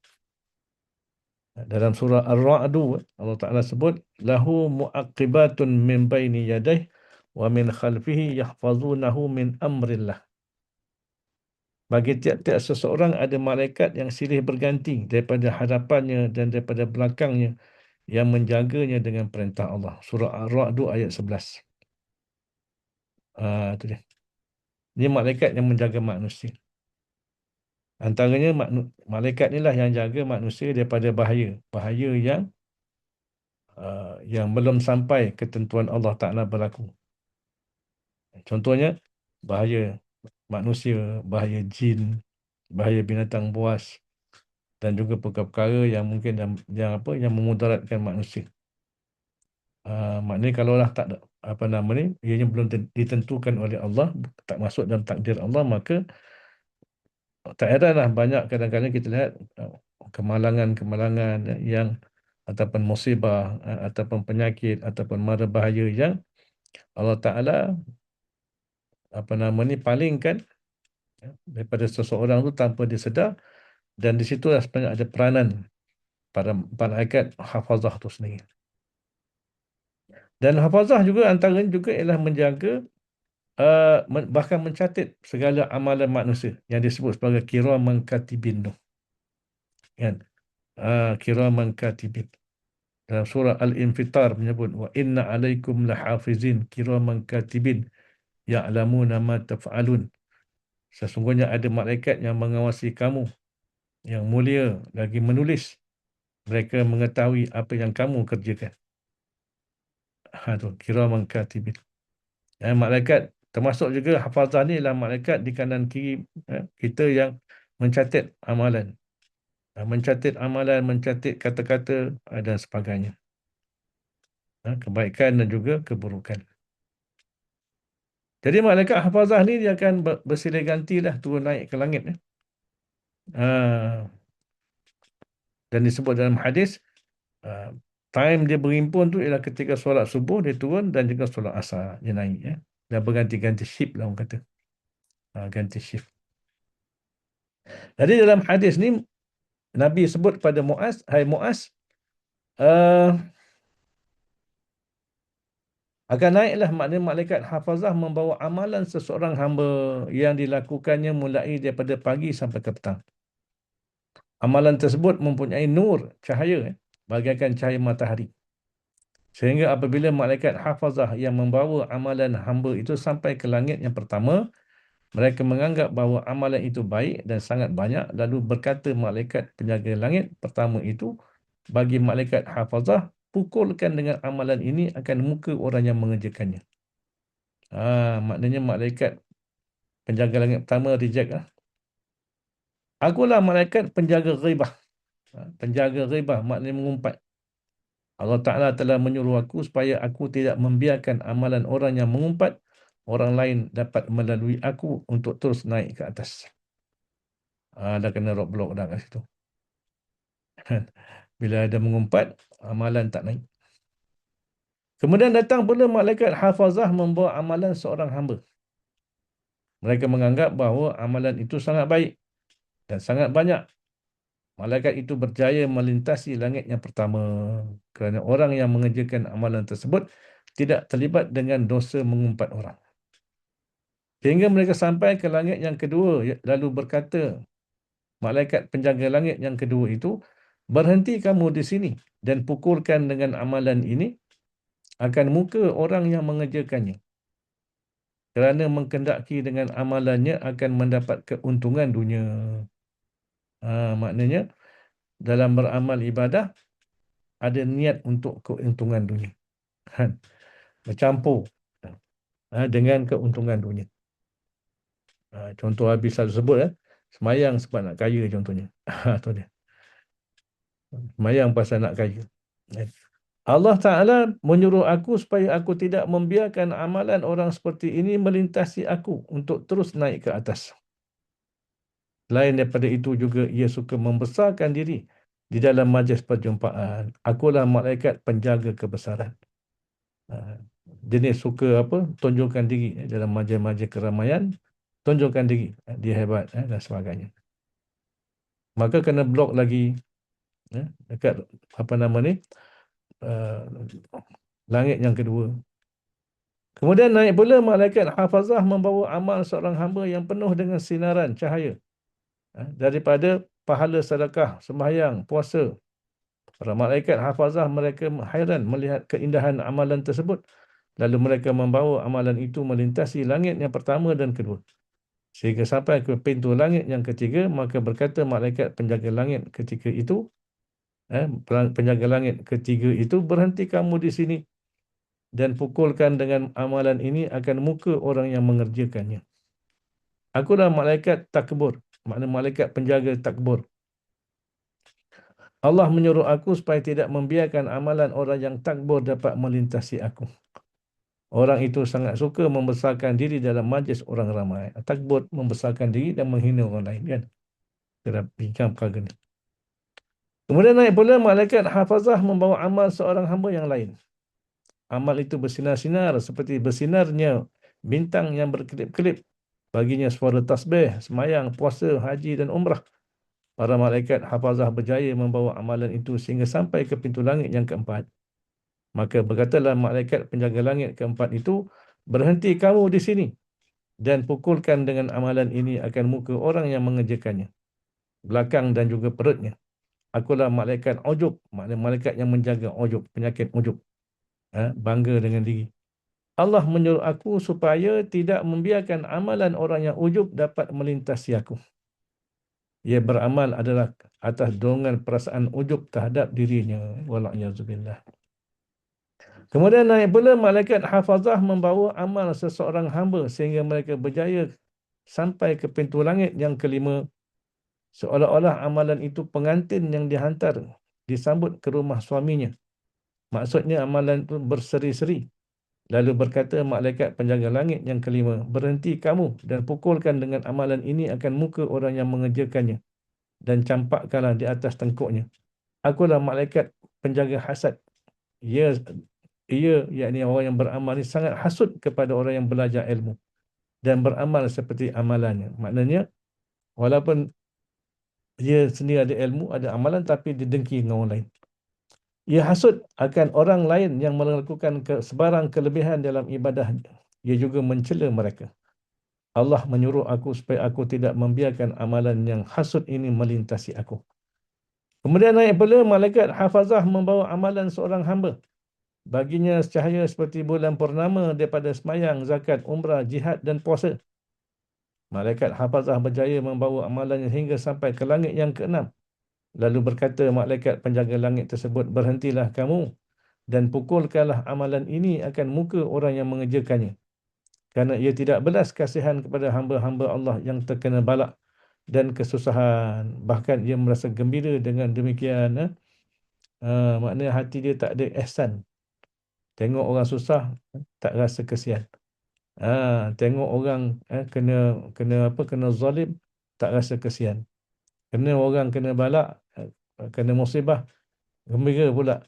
Dalam surah Ar-Ra'du Allah Ta'ala sebut lahu mu'aqibatun min baini yadayhi wa min khalfihi yahfazunahu min amrillah. Bagi tiap-tiap seseorang ada malaikat yang silih berganti daripada hadapannya dan daripada belakangnya yang menjaganya dengan perintah Allah. Surah Ar-Ra'du ayat 11. Itu dia. Dia malaikat yang menjaga manusia. Antaranya malaikat inilah yang jaga manusia daripada bahaya. Bahaya yang belum sampai ketentuan Allah Ta'ala berlaku. Contohnya, bahaya manusia, bahaya jin, bahaya binatang buas dan juga perkara-perkara yang mungkin yang memudaratkan manusia. Maknanya kalaulah tak ada, ianya belum ditentukan oleh Allah, tak masuk dalam takdir Allah, maka tak heranlah banyak kadang-kadang kita lihat kemalangan-kemalangan yang ataupun musibah ataupun penyakit ataupun mara bahaya yang Allah Ta'ala palingkan daripada seseorang tu tanpa disedar, dan di situlah sebenarnya ada peranan para malaikat hafazah tu sendiri. Dan hafazah juga antaranya juga ialah menjaga bahkan mencatat segala amalan manusia yang disebut sebagai kiraman katibin tu. Kan? Kiraman katibin. Dalam surah Al-Infitar menyebut wa inna alaikum lahafizin kiraman katibin ya'lamuna ma taf'alun. Sesungguhnya ada malaikat yang mengawasi kamu yang mulia lagi menulis. Mereka mengetahui apa yang kamu kerjakan. Tu kiraman katibin. Malaikat termasuk juga hafazah ni ialah malaikat di kanan kiri kita yang mencatat amalan. Mencatat amalan, mencatat kata-kata dan sebagainya. Kebaikan dan juga keburukan. Jadi malaikat hafazah ni dia akan bersilih gantilah turun naik ke langit. Dan disebut dalam hadis, time dia berimpun tu ialah ketika solat subuh dia turun dan juga solat asar dia naik. Dan berganti-ganti shift lah orang kata. Ganti shift. Jadi dalam hadis ni Nabi sebut pada Muaz, hai Muaz, Akan naiklah, maknanya malaikat hafazah membawa amalan seseorang hamba yang dilakukannya mulai daripada pagi sampai ke petang. Amalan tersebut mempunyai nur, cahaya, bagaikan cahaya matahari. Sehingga apabila malaikat hafazah yang membawa amalan hamba itu sampai ke langit yang pertama, mereka menganggap bahawa amalan itu baik dan sangat banyak, lalu berkata malaikat penjaga langit pertama itu bagi malaikat hafazah, pukulkan dengan amalan ini akan muka orang yang mengerjakannya. Maknanya malaikat penjaga langit pertama reject lah. Akulah malaikat penjaga ghaibah. Penjaga ghaibah maknanya mengumpat. Allah Ta'ala telah menyuruh aku supaya aku tidak membiarkan amalan orang yang mengumpat, orang lain dapat melalui aku untuk terus naik ke atas. Dah kena roadblock dah kat situ. Bila ada mengumpat, amalan tak naik. Kemudian datang pula malaikat hafazah membawa amalan seorang hamba. Mereka menganggap bahawa amalan itu sangat baik dan sangat banyak. Malaikat itu berjaya melintasi langit yang pertama kerana orang yang mengerjakan amalan tersebut tidak terlibat dengan dosa mengumpat orang. Sehingga mereka sampai ke langit yang kedua, lalu berkata, malaikat penjaga langit yang kedua itu, berhenti kamu di sini dan pukulkan dengan amalan ini akan muka orang yang mengerjakannya. Kerana mengkendaki dengan amalannya akan mendapat keuntungan dunia. Maknanya, dalam beramal ibadah, ada niat untuk keuntungan dunia. Bercampur dengan keuntungan dunia. Contoh habis saya sebut, semayang sebab nak kaya contohnya. Itu dia. Semayang pasal nak kaya. Allah Ta'ala menyuruh aku supaya aku tidak membiarkan amalan orang seperti ini melintasi aku untuk terus naik ke atas. Lain daripada itu juga ia suka membesarkan diri di dalam majlis perjumpaan. Akulah malaikat penjaga kebesaran. Jenis suka tunjukkan diri dalam majlis-majlis keramaian, tunjukkan diri dia hebat dan sebagainya. Maka kena blok lagi dekat langit yang kedua. Kemudian naik pula malaikat hafazah membawa amal seorang hamba yang penuh dengan sinaran cahaya daripada pahala sedekah, sembahyang, puasa. Para malaikat hafazah mereka hairan melihat keindahan amalan tersebut. Lalu mereka membawa amalan itu melintasi langit yang pertama dan kedua. Sehingga sampai ke pintu langit yang ketiga, maka berkata malaikat penjaga langit ketika itu, penjaga langit ketiga itu, berhenti kamu di sini dan pukulkan dengan amalan ini akan muka orang yang mengerjakannya. Akulah malaikat takbur, makna malaikat penjaga takbur. Allah menyuruh aku supaya tidak membiarkan amalan orang yang takbur dapat melintasi aku. Orang itu sangat suka membesarkan diri dalam majlis orang ramai. Takbur, membesarkan diri dan menghina orang lain, kan? Kita bincang perkara ni. Kemudian naik pula malaikat hafazah membawa amal seorang hamba yang lain. Amal itu bersinar-sinar seperti bersinarnya bintang yang berkelip-kelip. Baginya suara tasbih, semayang, puasa, haji dan umrah. Para malaikat hafazah berjaya membawa amalan itu sehingga sampai ke pintu langit yang keempat. Maka berkatalah malaikat penjaga langit keempat itu, berhenti kamu di sini dan pukulkan dengan amalan ini akan muka orang yang mengerjakannya, belakang dan juga perutnya. Akulah malaikat ujub, maknanya malaikat yang menjaga ujub, penyakit ujub. Bangga dengan diri. Allah menyuruh aku supaya tidak membiarkan amalan orang yang ujub dapat melintasi aku. Ia beramal adalah atas dorongan perasaan ujub terhadap dirinya. Wala'iyahzubillah. Kemudian naik pula malaikat hafazah membawa amal seseorang hamba sehingga mereka berjaya sampai ke pintu langit yang kelima. Seolah-olah amalan itu pengantin yang dihantar, disambut ke rumah suaminya. Maksudnya amalan itu berseri-seri. Lalu berkata malaikat penjaga langit yang kelima, berhenti kamu dan pukulkan dengan amalan ini akan muka orang yang mengerjakannya dan campakkanlah di atas tengkuknya. Akulah malaikat penjaga hasad. Ia, yakni orang yang beramal ini sangat hasut kepada orang yang belajar ilmu dan beramal seperti amalannya. Maknanya, walaupun dia sendiri ada ilmu, ada amalan, tapi dia dengki dengan orang lain. Ia hasut akan orang lain yang melakukan sebarang kelebihan dalam ibadah. Ia juga mencela mereka. Allah menyuruh aku supaya aku tidak membiarkan amalan yang hasut ini melintasi aku. Kemudian naik pula malaikat hafazah membawa amalan seorang hamba. Baginya cahaya seperti bulan purnama daripada semayang, zakat, umrah, jihad dan puasa. Malaikat hafazah berjaya membawa amalannya hingga sampai ke langit yang keenam. Lalu berkata malaikat penjaga langit tersebut, berhentilah kamu dan pukulkanlah amalan ini akan muka orang yang mengerjakannya. Kerana ia tidak belas kasihan kepada hamba-hamba Allah yang terkena balak dan kesusahan. Bahkan ia merasa gembira dengan demikian. Maknanya hati dia tak ada ihsan. Tengok orang susah, tak rasa kesian. Tengok orang kena kena apa kena zalim, tak rasa kesian. Kena orang kena balak, kena musibah, gembira pula.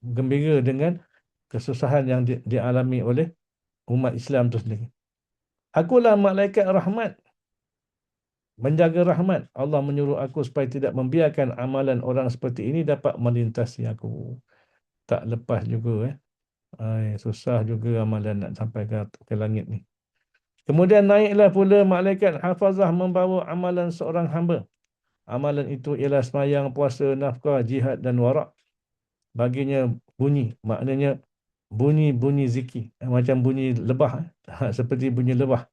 Gembira dengan kesusahan yang dialami oleh umat Islam itu sendiri. Akulah malaikat rahmat, menjaga rahmat. Allah menyuruh aku supaya tidak membiarkan amalan orang seperti ini dapat melintasi aku. Tak lepas juga. Susah juga amalan nak sampai ke langit ni. Kemudian naiklah pula malaikat hafazah membawa amalan seorang hamba. Amalan itu ialah semayang, puasa, nafkah, jihad dan warak. Baginya bunyi, maknanya bunyi-bunyi zikir. Macam bunyi lebah. Seperti bunyi lebah.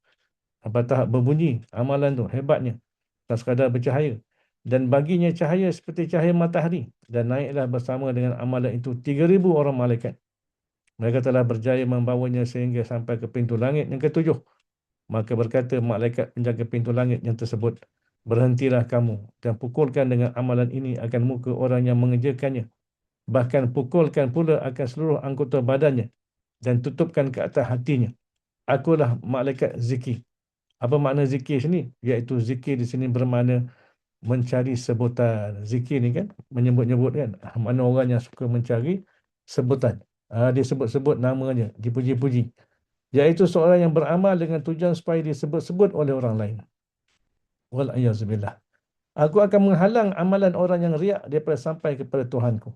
Apatah berbunyi amalan tu, hebatnya. Tak sekadar bercahaya. Dan baginya cahaya seperti cahaya matahari. Dan naiklah bersama dengan amalan itu 3,000 orang malaikat. Mereka telah berjaya membawanya sehingga sampai ke pintu langit yang ketujuh. Maka berkata malaikat penjaga pintu langit yang tersebut, berhentilah kamu dan pukulkan dengan amalan ini akan muka orang yang mengerjakannya. Bahkan pukulkan pula akan seluruh anggota badannya dan tutupkan ke atas hatinya. Akulah malaikat zikir. Apa makna zikir sini? Iaitu zikir di sini bermakna mencari sebutan. Zikir ni kan menyebut-nyebut kan. Mana orang yang suka mencari sebutan. Dia sebut-sebut namanya, dipuji-puji. Iaitu seorang yang beramal dengan tujuan supaya disebut-sebut oleh orang lain. Wal-a'yazubillah. Aku akan menghalang amalan orang yang riak daripada sampai kepada Tuhanku.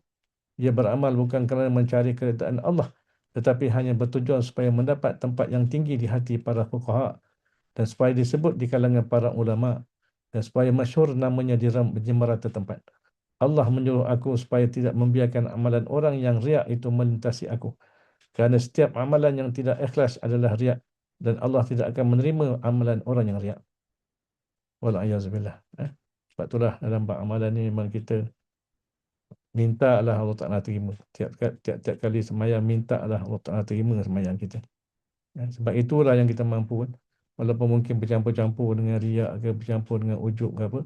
Ia beramal bukan kerana mencari keredaan Allah, tetapi hanya bertujuan supaya mendapat tempat yang tinggi di hati para fuqaha dan supaya disebut di kalangan para ulama dan supaya masyhur namanya di merata tempat. Allah menyuruh aku supaya tidak membiarkan amalan orang yang riak itu melintasi aku. Kerana setiap amalan yang tidak ikhlas adalah riak dan Allah tidak akan menerima amalan orang yang riak. Wal'ayazubillah. Sebab itulah dalam bab amalan ni memang kita minta lah Allah Ta'ala terima. Tiap-tiap kali semayang minta lah Allah Ta'ala terima semayang kita. Sebab itulah yang kita mampu kan. Walaupun mungkin bercampur-campur dengan riak ke, bercampur dengan ujub ke apa.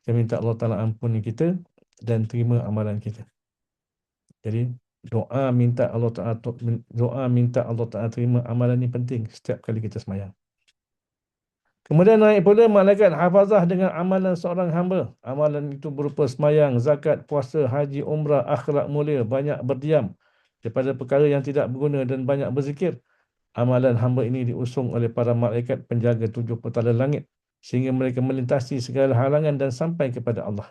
Kita minta Allah Ta'ala ampuni kita dan terima amalan kita. Jadi doa minta Allah Ta'ala terima amalan ni penting setiap kali kita semayang. Kemudian naik pula malaikat hafazah dengan amalan seorang hamba. Amalan itu berupa semayang, zakat, puasa, haji, umrah, akhlak mulia, banyak berdiam daripada perkara yang tidak berguna dan banyak berzikir. Amalan hamba ini diusung oleh para malaikat penjaga 7 petala langit sehingga mereka melintasi segala halangan dan sampai kepada Allah.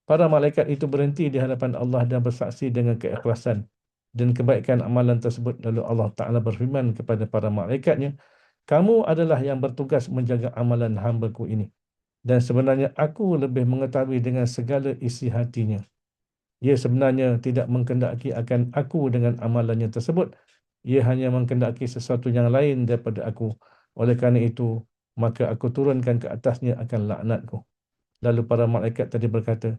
Para malaikat itu berhenti di hadapan Allah dan bersaksi dengan keikhlasan dan kebaikan amalan tersebut. Lalu Allah Ta'ala berfirman kepada para malaikatnya, kamu adalah yang bertugas menjaga amalan hamba-Ku ini. Dan sebenarnya aku lebih mengetahui dengan segala isi hatinya. Ia sebenarnya tidak mengkendaki akan aku dengan amalannya tersebut. Ia hanya mengkendaki sesuatu yang lain daripada aku. Oleh kerana itu, maka aku turunkan ke atasnya akan laknatku. Lalu para malaikat tadi berkata,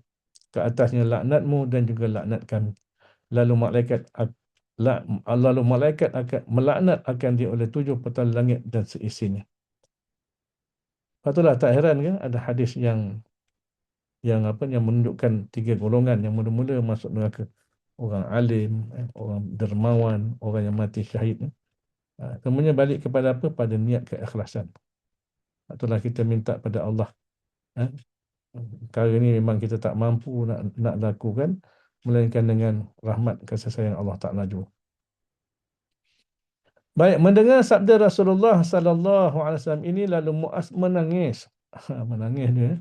ke atasnya laknatmu dan juga laknat kami. Lalu malaikat akan melaknat akan dia oleh 7 petala langit dan seisinya. Patutlah tak heran kan ada hadis yang menunjukkan 3 golongan yang mula-mula masuk neraka. Orang alim, orang dermawan, orang yang mati syahid. Kemudian balik kepada apa? Pada niat keikhlasan. Patutlah kita minta pada Allah. Perkara ni memang kita tak mampu nak lakukan melainkan dengan rahmat kasih sayang Allah Ta'ala juga. Baik, mendengar sabda Rasulullah sallallahu alaihi wasallam ini lalu Muaz menangis. Menangis dia.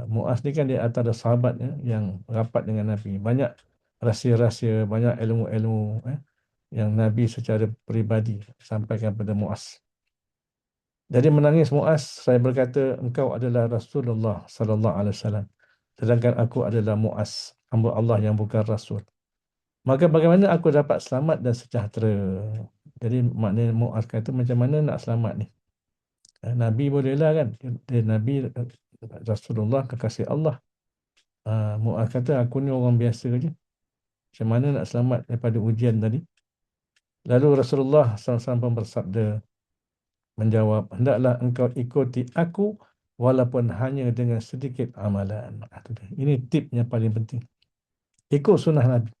Muaz ni kan dia antara sahabat yang rapat dengan Nabi. Banyak rahsia-rahsia, banyak ilmu-ilmu yang Nabi secara peribadi sampaikan pada Muaz. Jadi menangis Muaz, saya berkata, engkau adalah Rasulullah sallallahu alaihi wasallam, sedangkan aku adalah Muaz, hamba Allah yang bukan rasul. Maka bagaimana aku dapat selamat dan sejahtera? Jadi maknanya Muaz kata, macam mana nak selamat ni? Nabi bolehlah kan? Dia Nabi, Rasulullah, kekasih Allah. Muaz kata, aku ni orang biasa je. Macam mana nak selamat daripada ujian tadi? Lalu Rasulullah SAW pun bersabda, menjawab, hendaklah engkau ikuti aku walaupun hanya dengan sedikit amalan. Ini tip yang paling penting. Ikut sunnah Nabi.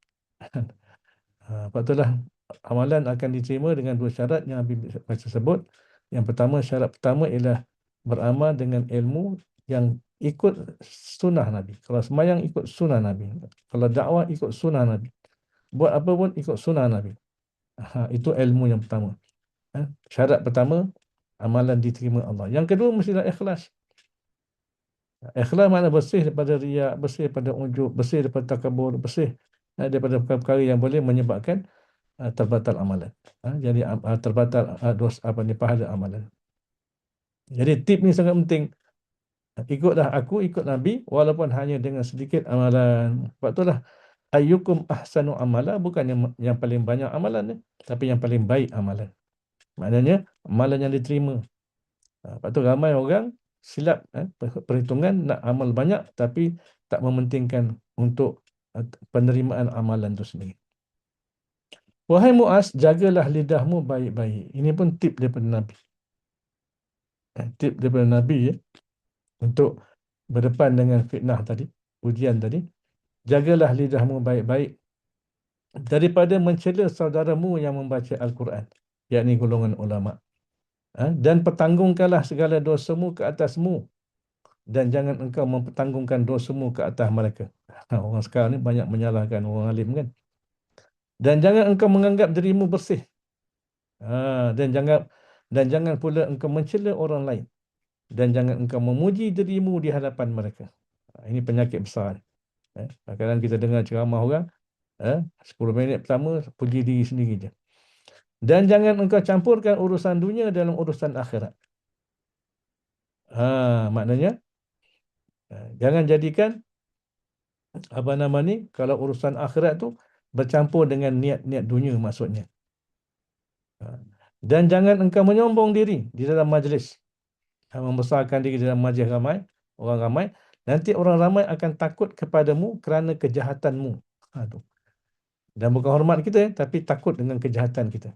Sebab itulah amalan akan diterima dengan dua syarat yang Nabi sebut. Yang pertama, syarat pertama ialah beramal dengan ilmu yang ikut sunnah Nabi. Kalau sembahyang ikut sunnah Nabi. Kalau dakwah ikut sunnah Nabi. Buat apa pun ikut sunnah Nabi. Itu ilmu yang pertama. Syarat pertama, amalan diterima Allah. Yang kedua, mestilah ikhlas. Ikhlas makna bersih daripada riak, bersih daripada ujub, bersih daripada takabur, bersih daripada perkara yang boleh menyebabkan terbatal amalan. Jadi terbatal dosa pahala amalan. Jadi tip ni sangat penting. Ikutlah aku, ikut Nabi walaupun hanya dengan sedikit amalan. Sebab itulah ayyukum ahsanu amala, bukan yang paling banyak amalan ni, tapi yang paling baik amalan. Maknanya amalan yang diterima. Sebab tu ramai orang silap perhitungan nak amal banyak tapi tak mementingkan untuk penerimaan amalan itu sendiri. Wahai Muaz, jagalah lidahmu baik-baik. Ini pun tip daripada Nabi. Tip daripada Nabi untuk berdepan dengan fitnah tadi, ujian tadi. Jagalah lidahmu baik-baik daripada mencela saudaramu yang membaca Al-Quran, yakni golongan ulama. Dan pertanggungkanlah segala dosamu ke atasmu, dan jangan engkau mempertanggungkan dosamu ke atas mereka. Orang sekarang ni banyak menyalahkan orang alim kan. Dan jangan engkau menganggap dirimu bersih. Dan jangan pula engkau mencela orang lain. Dan jangan engkau memuji dirimu di hadapan mereka. Ini penyakit besar. Kadang-kadang kita dengar ceramah orang, 10 minit pertama puji diri sendiri je. Dan jangan engkau campurkan urusan dunia dalam urusan akhirat. Maknanya jangan jadikan kalau urusan akhirat tu bercampur dengan niat-niat dunia maksudnya. Dan jangan engkau menyombong diri di dalam majlis, membesarkan diri dalam majlis ramai, orang ramai. Nanti orang ramai akan takut kepadamu kerana kejahatanmu. Dan bukan hormat kita, tapi takut dengan kejahatan kita.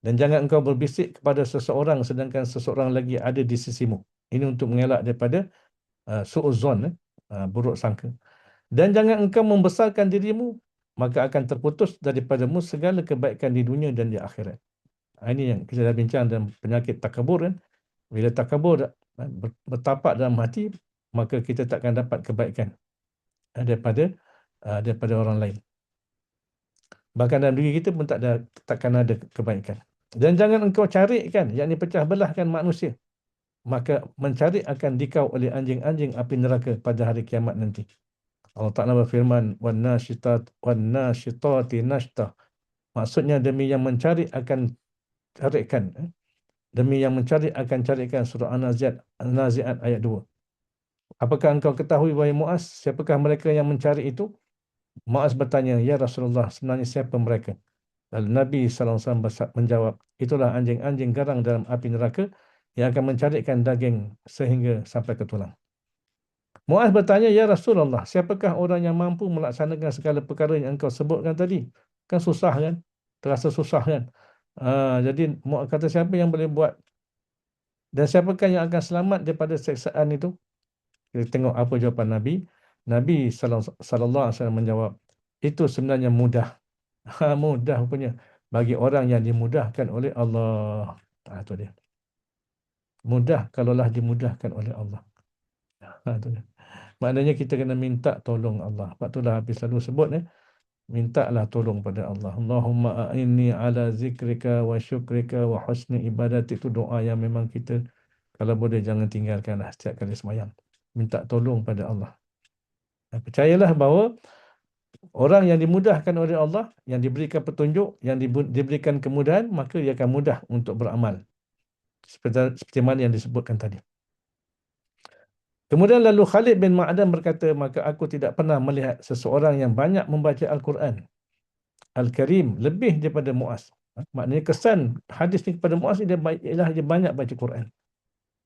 Dan jangan engkau berbisik kepada seseorang sedangkan seseorang lagi ada di sisimu. Ini untuk mengelak daripada su'uzon, buruk sangka. Dan jangan engkau membesarkan dirimu, maka akan terputus daripadamu segala kebaikan di dunia dan di akhirat. Ini yang kita dah bincang dalam penyakit takabur kan. Bila takabur bertapak dalam hati, maka kita takkan dapat kebaikan daripada orang lain. Bahkan dalam diri kita pun takkan ada kebaikan. Dan jangan engkau carikan, yakni pecah belahkan manusia, maka mencari akan dikau oleh anjing-anjing api neraka pada hari kiamat nanti. Allah Ta'ala berfirman, وَالنَّاشِطَاتِ نَشْطًا. Maksudnya demi yang mencari akan carikan. Demi yang mencari akan carikan. Surah An-Nazi'at ayat 2. Apakah engkau ketahui, wahai Muaz, siapakah mereka yang mencari itu? Muaz bertanya, ya Rasulullah, sebenarnya siapa mereka? Lalu Nabi SAW menjawab, itulah anjing-anjing garang dalam api neraka yang akan mencarikan daging sehingga sampai ke tulang. Muaz bertanya, ya Rasulullah, siapakah orang yang mampu melaksanakan segala perkara yang engkau sebutkan tadi? Kan susah kan? Terasa susah kan? Jadi Muaz kata, siapa yang boleh buat? Dan siapakah yang akan selamat daripada seksaan itu? Kita tengok apa jawapan Nabi. Nabi SAW menjawab, itu sebenarnya mudah. Mudah punya bagi orang yang dimudahkan oleh Allah. Itu dia. Mudah kalaulah dimudahkan oleh Allah. Itu dia. Maknanya kita kena minta tolong Allah. Sebab itulah habis selalu sebut mintalah tolong pada Allah. Allahumma a'inni ala zikrika wa syukrika wa husni ibadati. Itu doa yang memang kita kalau boleh jangan tinggalkanlah setiap kali sembahyang. Minta tolong pada Allah. Percayalah bahawa Orang yang dimudahkan oleh Allah, yang diberikan petunjuk, yang diberikan kemudahan, maka dia akan mudah untuk beramal. Seperti mana yang disebutkan tadi. Kemudian lalu Khalid bin Ma'dan berkata, maka aku tidak pernah melihat seseorang yang banyak membaca Al-Quran Al-Karim lebih daripada Muaz. Maknanya kesan hadis ni kepada Muaz dia ialah dia banyak baca Quran.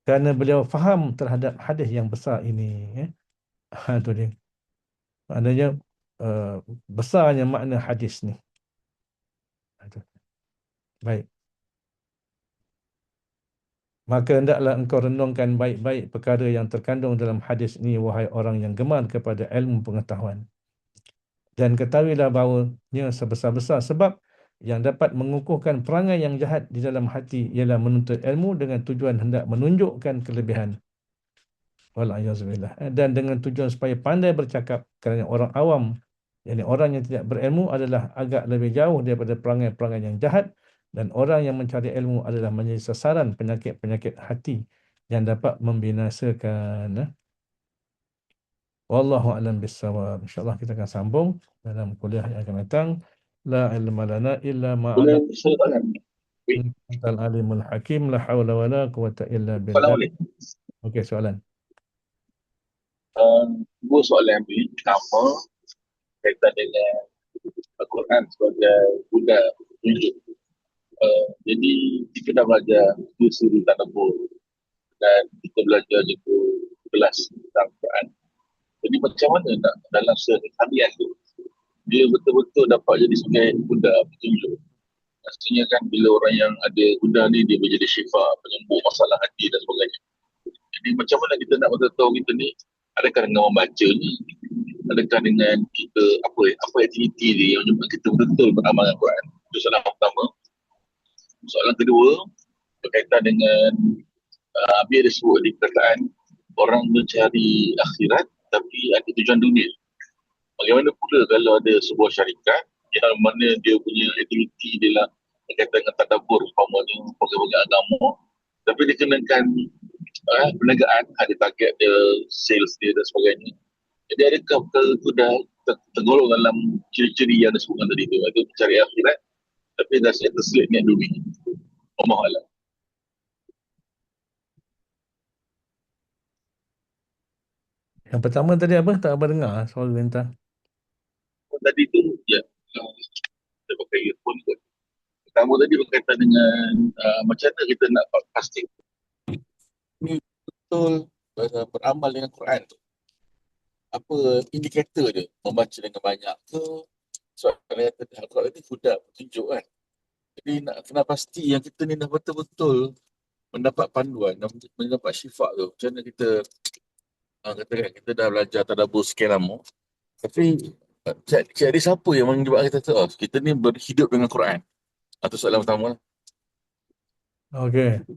Kerana beliau faham terhadap hadis yang besar ini. Itu dia. Maknanya besarnya makna hadis ni. Itu. Baik. Maka hendaklah engkau renungkan baik-baik perkara yang terkandung dalam hadis ini, wahai orang yang gemar kepada ilmu pengetahuan. Dan ketahuilah bahawanya sebesar-besar sebab yang dapat mengukuhkan perangai yang jahat di dalam hati ialah menuntut ilmu dengan tujuan hendak menunjukkan kelebihan. Wala'iyazubillah. Dan dengan tujuan supaya pandai bercakap, kerana orang awam, yakni orang yang tidak berilmu adalah agak lebih jauh daripada perangai-perangai yang jahat, dan orang yang mencari ilmu adalah menjadi sasaran penyakit-penyakit hati yang dapat membinasakan. Wallahu a'lam bissawab. InsyaAllah kita akan sambung dalam kuliah yang akan datang. La ilma lana illa
Boleh
ma'alam.
soalan?
Antal alimul hakim. La hawla wa la quwata illa
Soalan
billah.
boleh?
Okey, soalan.
Dua soalan yang beri. Pertama, kaitan dengan Al-Quran sebagai budak tunjuk. Jadi, kita dah belajar suri tadabbur dan kita belajar juga kelas tentang Quran. Jadi, macam mana nak dalam seharian tu, dia betul-betul dapat jadi sebagai budak petunjuk. Maksudnya kan bila orang yang ada budak ni, dia menjadi syifa, penyembuh masalah hati dan sebagainya. Jadi macam mana kita nak tahu kita ni, adakah dengan membaca ni, adakah dengan kita apa aktiviti dia yang menyebabkan kita betul beramal dengan Quran. Itu soalan pertama. Soalan kedua berkaitan dengan Abi ada sebut di perkataan orang mencari akhirat tapi ada tujuan dunia. Bagaimana pula kalau ada sebuah syarikat yang mana dia punya aktiviti dia lah berkaitan dengan tadabbur umpamanya program-program agama, tapi dikenakan perniagaan, ada target dia, sales dia dan sebagainya. Jadi adakah perkara itu dah tergolong dalam ciri-ciri yang disebutkan tadi tu, ada mencari akhirat tapi dah terselit niat dunia. Allah Alam.
Yang pertama tadi apa? Tak apa dengar suara entah.
Tadi tu ya, kita pakai earphone kot. Pertama tadi berkaitan dengan macam mana kita nak pasti ni betul beramal dengan Quran tu. Apa indikator dia? Membaca dengan banyak ke? Sebab kalau kata Al-Quran ni sudah petunjuk kan. Jadi nak kena pasti yang kita ni dah betul-betul mendapat panduan dan mendapat syifa tu. Macam mana kita katakan kita dah belajar tadabbur sekian lama. Tapi cik siapa yang menyebabkan kita tahu kita ni berhidup dengan Quran? Atau soalan pertama lah.
Okey.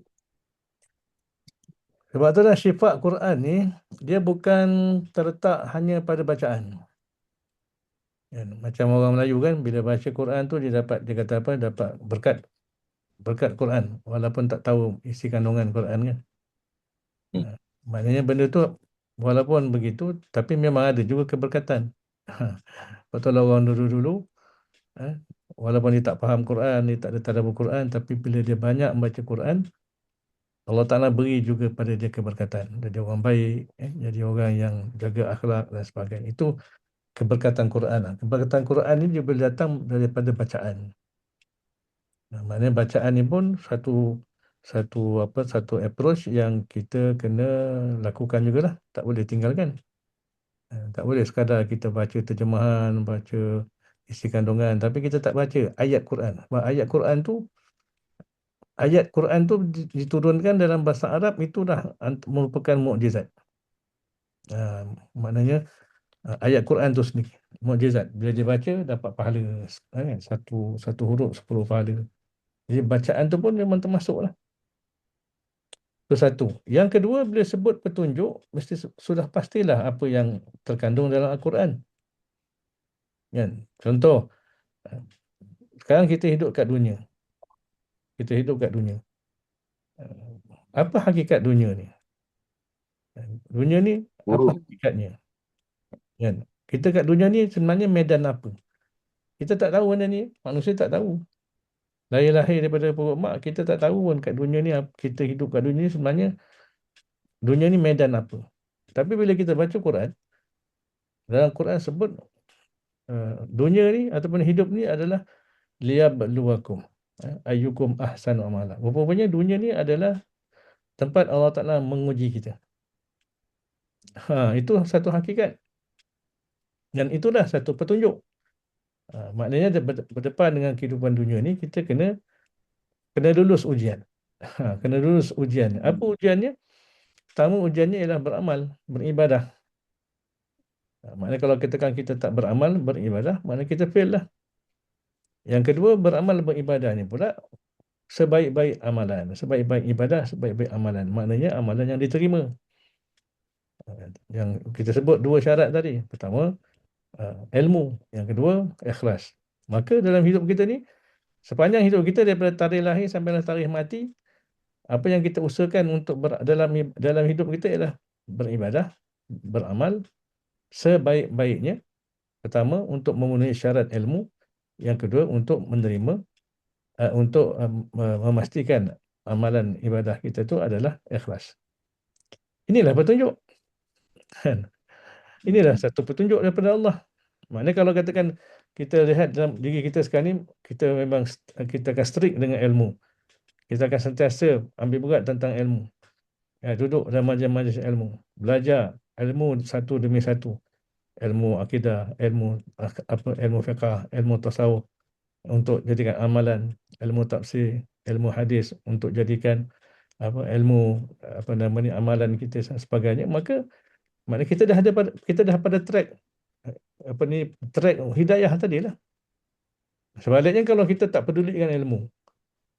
Sebab itulah sifat Quran ni, dia bukan terletak hanya pada bacaan. Kan? Macam orang Melayu kan, bila baca Quran tu dia kata apa? Dapat berkat Quran. Walaupun tak tahu isi kandungan Quran kan.
Hmm.
Maknanya benda tu walaupun begitu, tapi memang ada juga keberkatan. Betul lah orang dulu-dulu, eh, walaupun dia tak faham Quran, dia tak ada tadabbur Quran, tapi bila dia banyak membaca Quran, Allah Ta'ala beri juga pada dia keberkatan. Jadi orang baik, jadi orang yang jaga akhlak dan sebagainya. Itu keberkatan Quran. Keberkatan Quran ni juga boleh datang daripada bacaan. Maknanya bacaan ni pun satu approach yang kita kena lakukan jugalah. Tak boleh tinggalkan. Tak boleh sekadar kita baca terjemahan, baca isi kandungan, tapi kita tak baca ayat Quran. Sebab ayat Quran tu diturunkan dalam bahasa Arab, itu dah merupakan mukjizat. Maknanya ayat Quran tu sendiri mukjizat. Bila dia baca dapat pahala, satu huruf 10 pahala. Jadi bacaan tu pun memang termasuk lah. Itu satu. Yang kedua, bila sebut petunjuk, mesti sudah pastilah apa yang terkandung dalam Al-Quran. Kan? Contoh, sekarang kita hidup kat dunia. Kita hidup kat dunia. Apa hakikat dunia ni? Dunia ni apa
Buruk.
hakikatnya? Kan? Kita kat dunia ni sebenarnya medan apa? Kita tak tahu benda ni. Manusia tak tahu. Lahir-lahir daripada perut mak, kita tak tahu pun kat dunia ni, kita hidup kat dunia ni sebenarnya dunia ni medan apa. Tapi bila kita baca Quran, dalam Quran sebut dunia ni ataupun hidup ni adalah liyabluwakum ayyukum ahsanu amala. Rupanya dunia ni adalah tempat Allah Ta'ala menguji kita. Itu satu hakikat. Dan itulah satu petunjuk. Maknanya berdepan dengan kehidupan dunia ni, kita kena lulus ujian. Kena lulus ujian. Apa ujiannya? Pertama ujiannya ialah beramal, beribadah. Maknanya kalau kita tak beramal, beribadah, maknanya kita fail lah. Yang kedua, beramal beribadah ni pula sebaik-baik amalan. Sebaik-baik ibadah, sebaik-baik amalan. Maknanya amalan yang diterima. Yang kita sebut dua syarat tadi. Pertama, ilmu. Yang kedua, ikhlas. Maka dalam hidup kita ni, sepanjang hidup kita daripada tarikh lahir sampai tarikh mati, apa yang kita usahakan untuk dalam hidup kita ialah beribadah, beramal sebaik-baiknya. Pertama, untuk memenuhi syarat ilmu. Yang kedua, untuk menerima, untuk memastikan amalan ibadah kita itu adalah ikhlas. Inilah petunjuk. Inilah satu petunjuk daripada Allah. Maknanya kalau katakan kita lihat dalam diri kita sekarang ni, kita akan strict dengan ilmu. Kita akan sentiasa ambil berat tentang ilmu. Duduk dalam majlis-majlis ilmu. Belajar ilmu satu demi satu. Ilmu akidah, ilmu fiqh, ilmu tasawuf untuk jadikan amalan, ilmu tafsir, ilmu hadis untuk jadikan ilmu amalan kita dan sebagainya. Maka maknanya kita dah pada track track hidayah tadilah. Sebaliknya kalau kita tak peduli dengan ilmu,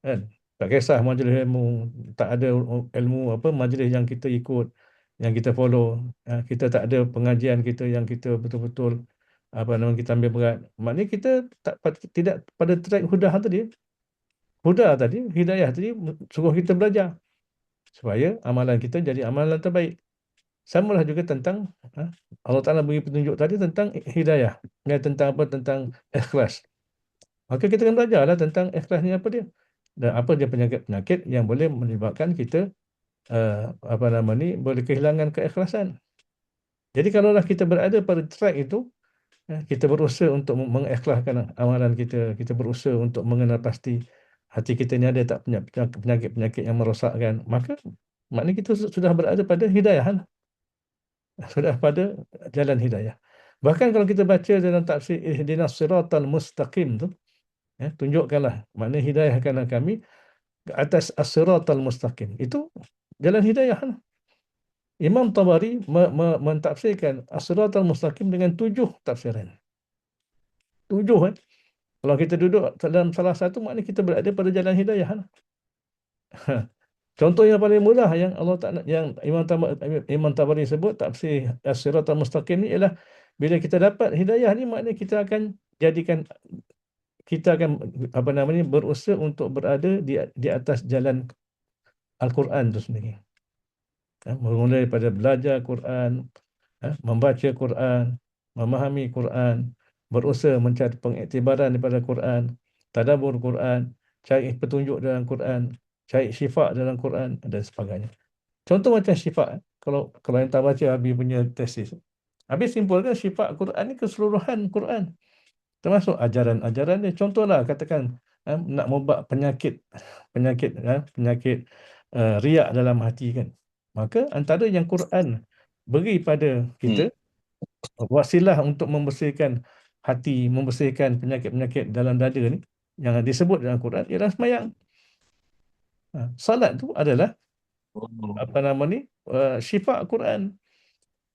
kan, tak kisah majlis ilmu, tak ada ilmu majlis yang kita ikut, yang kita follow, kita tak ada pengajian kita yang kita betul-betul kita ambil berat, maknanya kita tidak pada track hudah tadi. Hudah tadi, hidayah tadi suruh kita belajar supaya amalan kita jadi amalan terbaik. Samalah juga tentang Allah Ta'ala beri petunjuk tadi tentang hidayah, tentang ikhlas. Maka kita akan belajarlah tentang ikhlas ni apa dia, dan apa dia penyakit-penyakit yang boleh menyebabkan kita boleh kehilangan keikhlasan. Jadi kalaulah kita berada pada track itu, kita berusaha untuk mengikhlaskan amalan kita, kita berusaha untuk mengenal pasti hati kita ni ada tak penyakit-penyakit yang merosakkan, maka maknanya kita sudah berada pada hidayah, sudah pada jalan hidayah. Bahkan kalau kita baca dalam tafsir ihdinas siratal mustaqim tu, tunjukkanlah, maknanya hidayahkanlah kami ke atas as-siratal mustaqim. Itu jalan hidayah. Imam Tabari mentafsirkan as-siratal mustaqim dengan 7 tafsiran. 7 kan. Kalau kita duduk dalam salah satu, maknanya kita berada pada jalan hidayah. Contoh yang paling mudah yang Allah Ta'ala, yang Imam Tabari sebut tafsir as-siratal mustaqim ni ialah bila kita dapat hidayah ni, maknanya kita akan berusaha untuk berada di atas jalan Al-Quran itu sendiri. Mulai daripada belajar Quran, membaca Quran, memahami Quran, berusaha mencari pengiktibaran daripada Quran, tadabbur Quran, cari petunjuk dalam Quran, cari syifa dalam Quran dan sebagainya. Contoh macam syifa, kalau yang tak baca Habib punya tesis, Habib simpulkan syifa Quran ni keseluruhan Quran, termasuk ajaran-ajaran dia. Contohlah katakan nak mengubah penyakit riak dalam hati kan. Maka antara yang Quran beri pada kita wasilah untuk membersihkan hati, membersihkan penyakit-penyakit dalam dada ni yang disebut dalam Quran ialah sembahyang. Salat tu adalah syifa Quran.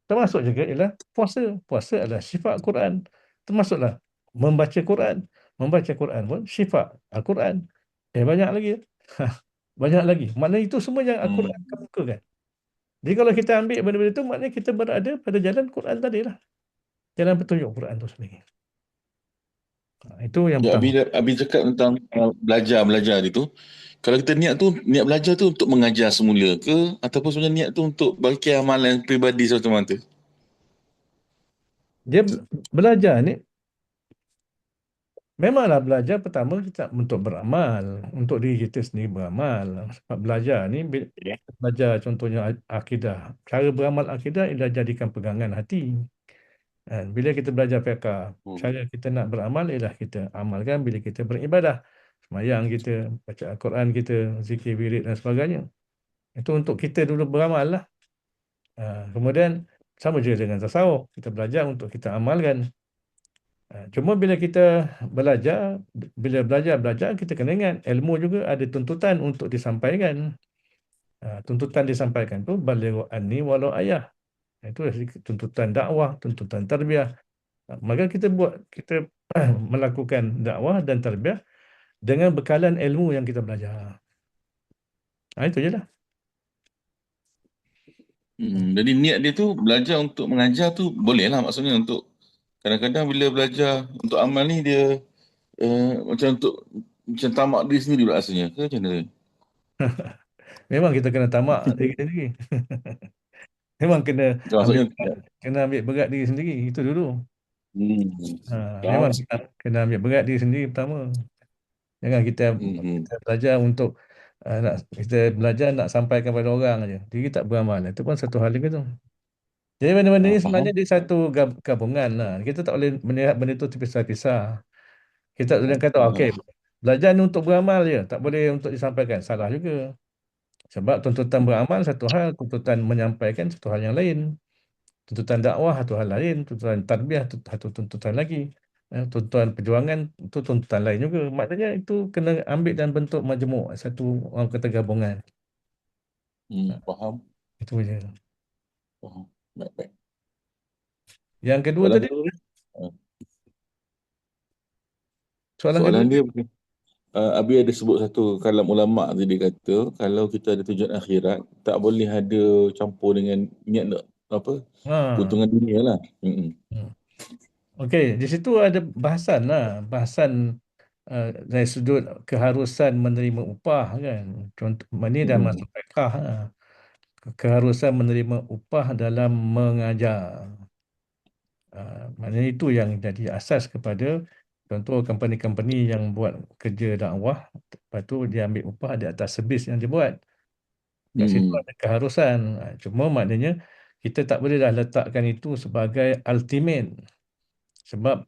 Termasuk juga ialah puasa. Puasa adalah syifa Quran. Termasuklah membaca Quran. Membaca Quran pun syifa Al-Quran. Banyak lagi. Banyak lagi. Maknanya itu semua yang Al-Quran kemukakan. Jadi kalau kita ambil benda-benda itu, maknanya kita berada pada jalan Quran tadi lah. Jalan petunjuk Quran itu sendiri. Itu yang pertama.
Abi cakap tentang belajar itu. Kalau kita niat belajar tu untuk mengajar semula ke, ataupun sebenarnya niat tu untuk bagi amalan peribadi semata-mata?
Dia belajar ni memanglah belajar pertama kita untuk beramal, untuk diri kita sendiri beramal. Sebab belajar ni
Okay.
belajar contohnya akidah. Cara beramal akidah ialah jadikan pegangan hati. Kan? Bila kita belajar fiqah,
Hmm.
cara kita nak beramal ialah kita amalkan bila kita beribadah. Semayang kita, baca Al-Quran kita, zikir wirid dan sebagainya. Itu untuk kita dulu beramal lah. Kemudian sama je dengan tasawuf. Kita belajar untuk kita amalkan. Cuma bila kita belajar, bila belajar kita kena ingat ilmu juga ada tuntutan untuk disampaikan. Tuntutan disampaikan tu balighu anni walau ayah. Itu tuntutan dakwah, tuntutan tarbiyah. Maka kita melakukan dakwah dan tarbiyah dengan bekalan ilmu yang kita belajar. Itu je lah.
Jadi niat dia tu belajar untuk mengajar tu boleh lah, maksudnya untuk kadang-kadang bila belajar untuk amal ni dia macam untuk macam tamak diri sendiri pula rasanya ke macam mana?
Memang kita kena tamak diri sendiri. Memang ambil
Maksudnya
kena ambil berat diri sendiri itu dulu. Memang
faham.
kita kena ambil berat diri sendiri pertama. Jangan
Hmm.
kita belajar untuk nak kita belajar nak sampaikan pada orang aja. Diri tak beramal. Itu pun satu hal juga tu. Jadi benda-benda ni sebenarnya
Faham.
dia satu gabungan lah. Kita tak boleh melihat benda itu terpisah-pisah. Kita tak boleh kata okey,
Faham.
belajar ni untuk beramal je, tak boleh untuk disampaikan. Salah juga. Sebab tuntutan beramal satu hal, tuntutan menyampaikan satu hal yang lain. Tuntutan dakwah satu hal lain, tuntutan tarbiyah satu tuntutan lagi. Tuntutan perjuangan itu tuntutan lain juga. Maknanya itu kena ambil dan bentuk majmuk, satu orang kata gabungan.
Faham.
Itu je.
Faham. Baik, baik.
Yang kedua
Soalan
tadi,
kedua ni? Ah,
soalan kedua
soalan
tadi.
dia Abi ada sebut satu kalam ulama tadi, dia kata kalau kita ada tujuan akhirat tak boleh ada campur dengan niat nak apa
Ha.
keuntungan dunia lah.
Hmm. Okey, di situ ada bahasan lah, bahasan dari sudut keharusan menerima upah kan. Contoh, ini dah
Mm-mm.
masuk fiqah. Keharusan menerima upah dalam mengajar. Maknanya itu yang jadi asas kepada contoh company-company yang buat kerja dakwah, lepas tu dia ambil upah di atas servis yang dia buat. Kat situ
Mm.
ada keharusan. Cuma maknanya kita tak boleh dah letakkan itu sebagai ultimate. Sebab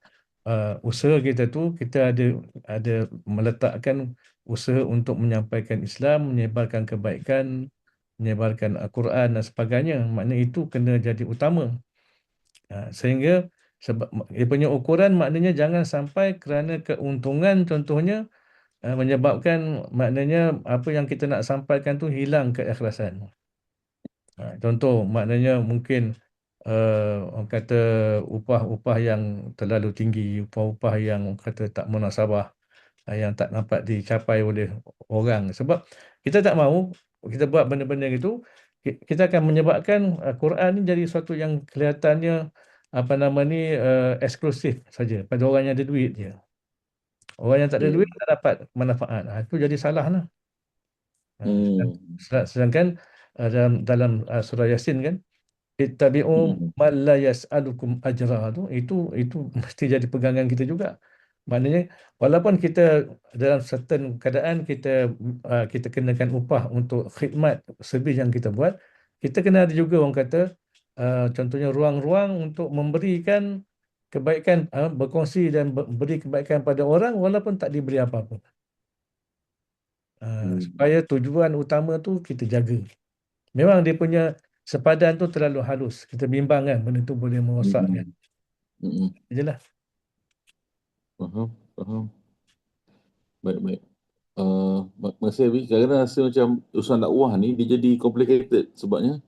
usaha kita tu kita ada meletakkan usaha untuk menyampaikan Islam, menyebarkan kebaikan, menyebarkan Al-Quran dan sebagainya. Maknanya itu kena jadi utama. Sehingga sebab dia punya ukuran maknanya jangan sampai kerana keuntungan contohnya menyebabkan maknanya apa yang kita nak sampaikan tu hilang keikhlasan. Contoh maknanya mungkin orang kata upah-upah yang terlalu tinggi, upah-upah yang orang kata tak munasabah, yang tak dapat dicapai oleh orang. Sebab kita tak mahu kita buat benda-benda itu, kita akan menyebabkan Quran ni jadi sesuatu yang kelihatannya apa nama ni eksklusif saja pada orang yang ada duit je. Orang yang tak ada
Ya.
duit tak dapat manfaat. Itu jadi salah lah. Ah,
Mm.
Sedangkan dalam surah Yasin kan, ittabi'u
Mm.
man la yas'alukum ajra tu itu mesti jadi pegangan kita juga. Maknanya walaupun kita dalam certain keadaan kita kenakan upah untuk khidmat servis yang kita buat, kita kena ada juga orang kata contohnya ruang-ruang untuk memberikan kebaikan, berkongsi dan beri kebaikan pada orang walaupun tak diberi apa-apa.
Mm.
Supaya tujuan utama tu kita jaga. Memang dia punya sepadan tu terlalu halus. Kita bimbang kan benda tu boleh merosakkan.
Mm. Mm.
Itulah.
Faham. Faham. Baik, baik. Masih habis kadang-kadang rasa macam urusan dakwah ni dia jadi complicated sebabnya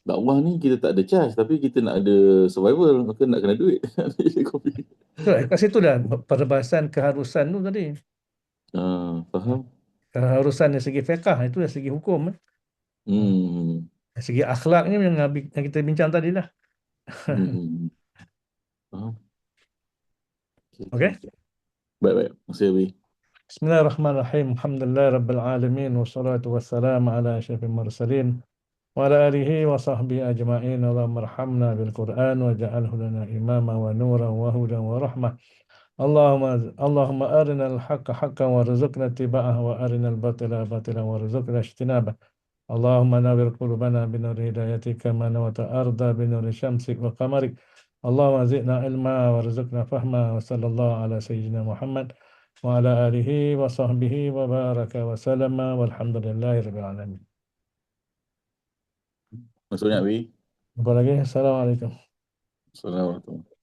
dakwah ni kita tak ada charge tapi kita nak ada survival, maka nak kena duit. Jadi complicated.
So, kat situ dah perbahasan keharusan tu tadi.
Faham.
Keharusan dari segi fiqah itu dari segi hukum. Ah,
Hmm.
Dari segi akhlaknya yang kita bincang tadi lah.
Hmm. Faham. Okay, okay.
Okey.
Baik, baik. Masih habis.
Bismillahirrahmanirrahim. Alhamdulillah Rabbil Alamin. Wassalatu wassalamu ala asyrafil mursalin. وعلى آله وصحبه أجمعين. اللهم ارحمنا بالقرآن واجعله لنا إماما ونورا وهدى ورحمة. اللهم اللهم أرنا الحق حقا وارزقنا اتباعه وأرنا الباطل باطلا وارزقنا اجتنابه. اللهم نور قلوبنا بنور هدايتك كما نورت أرض بنور شمسك وقمرك. اللهم زدنا علما وارزقنا فهما. وصلى الله على سيدنا محمد وعلى آله وصحبه وبارك وسلم والحمد لله رب العالمين.
Maksudnya, Wi?
Apa lagi? Assalamualaikum.
Assalamualaikum.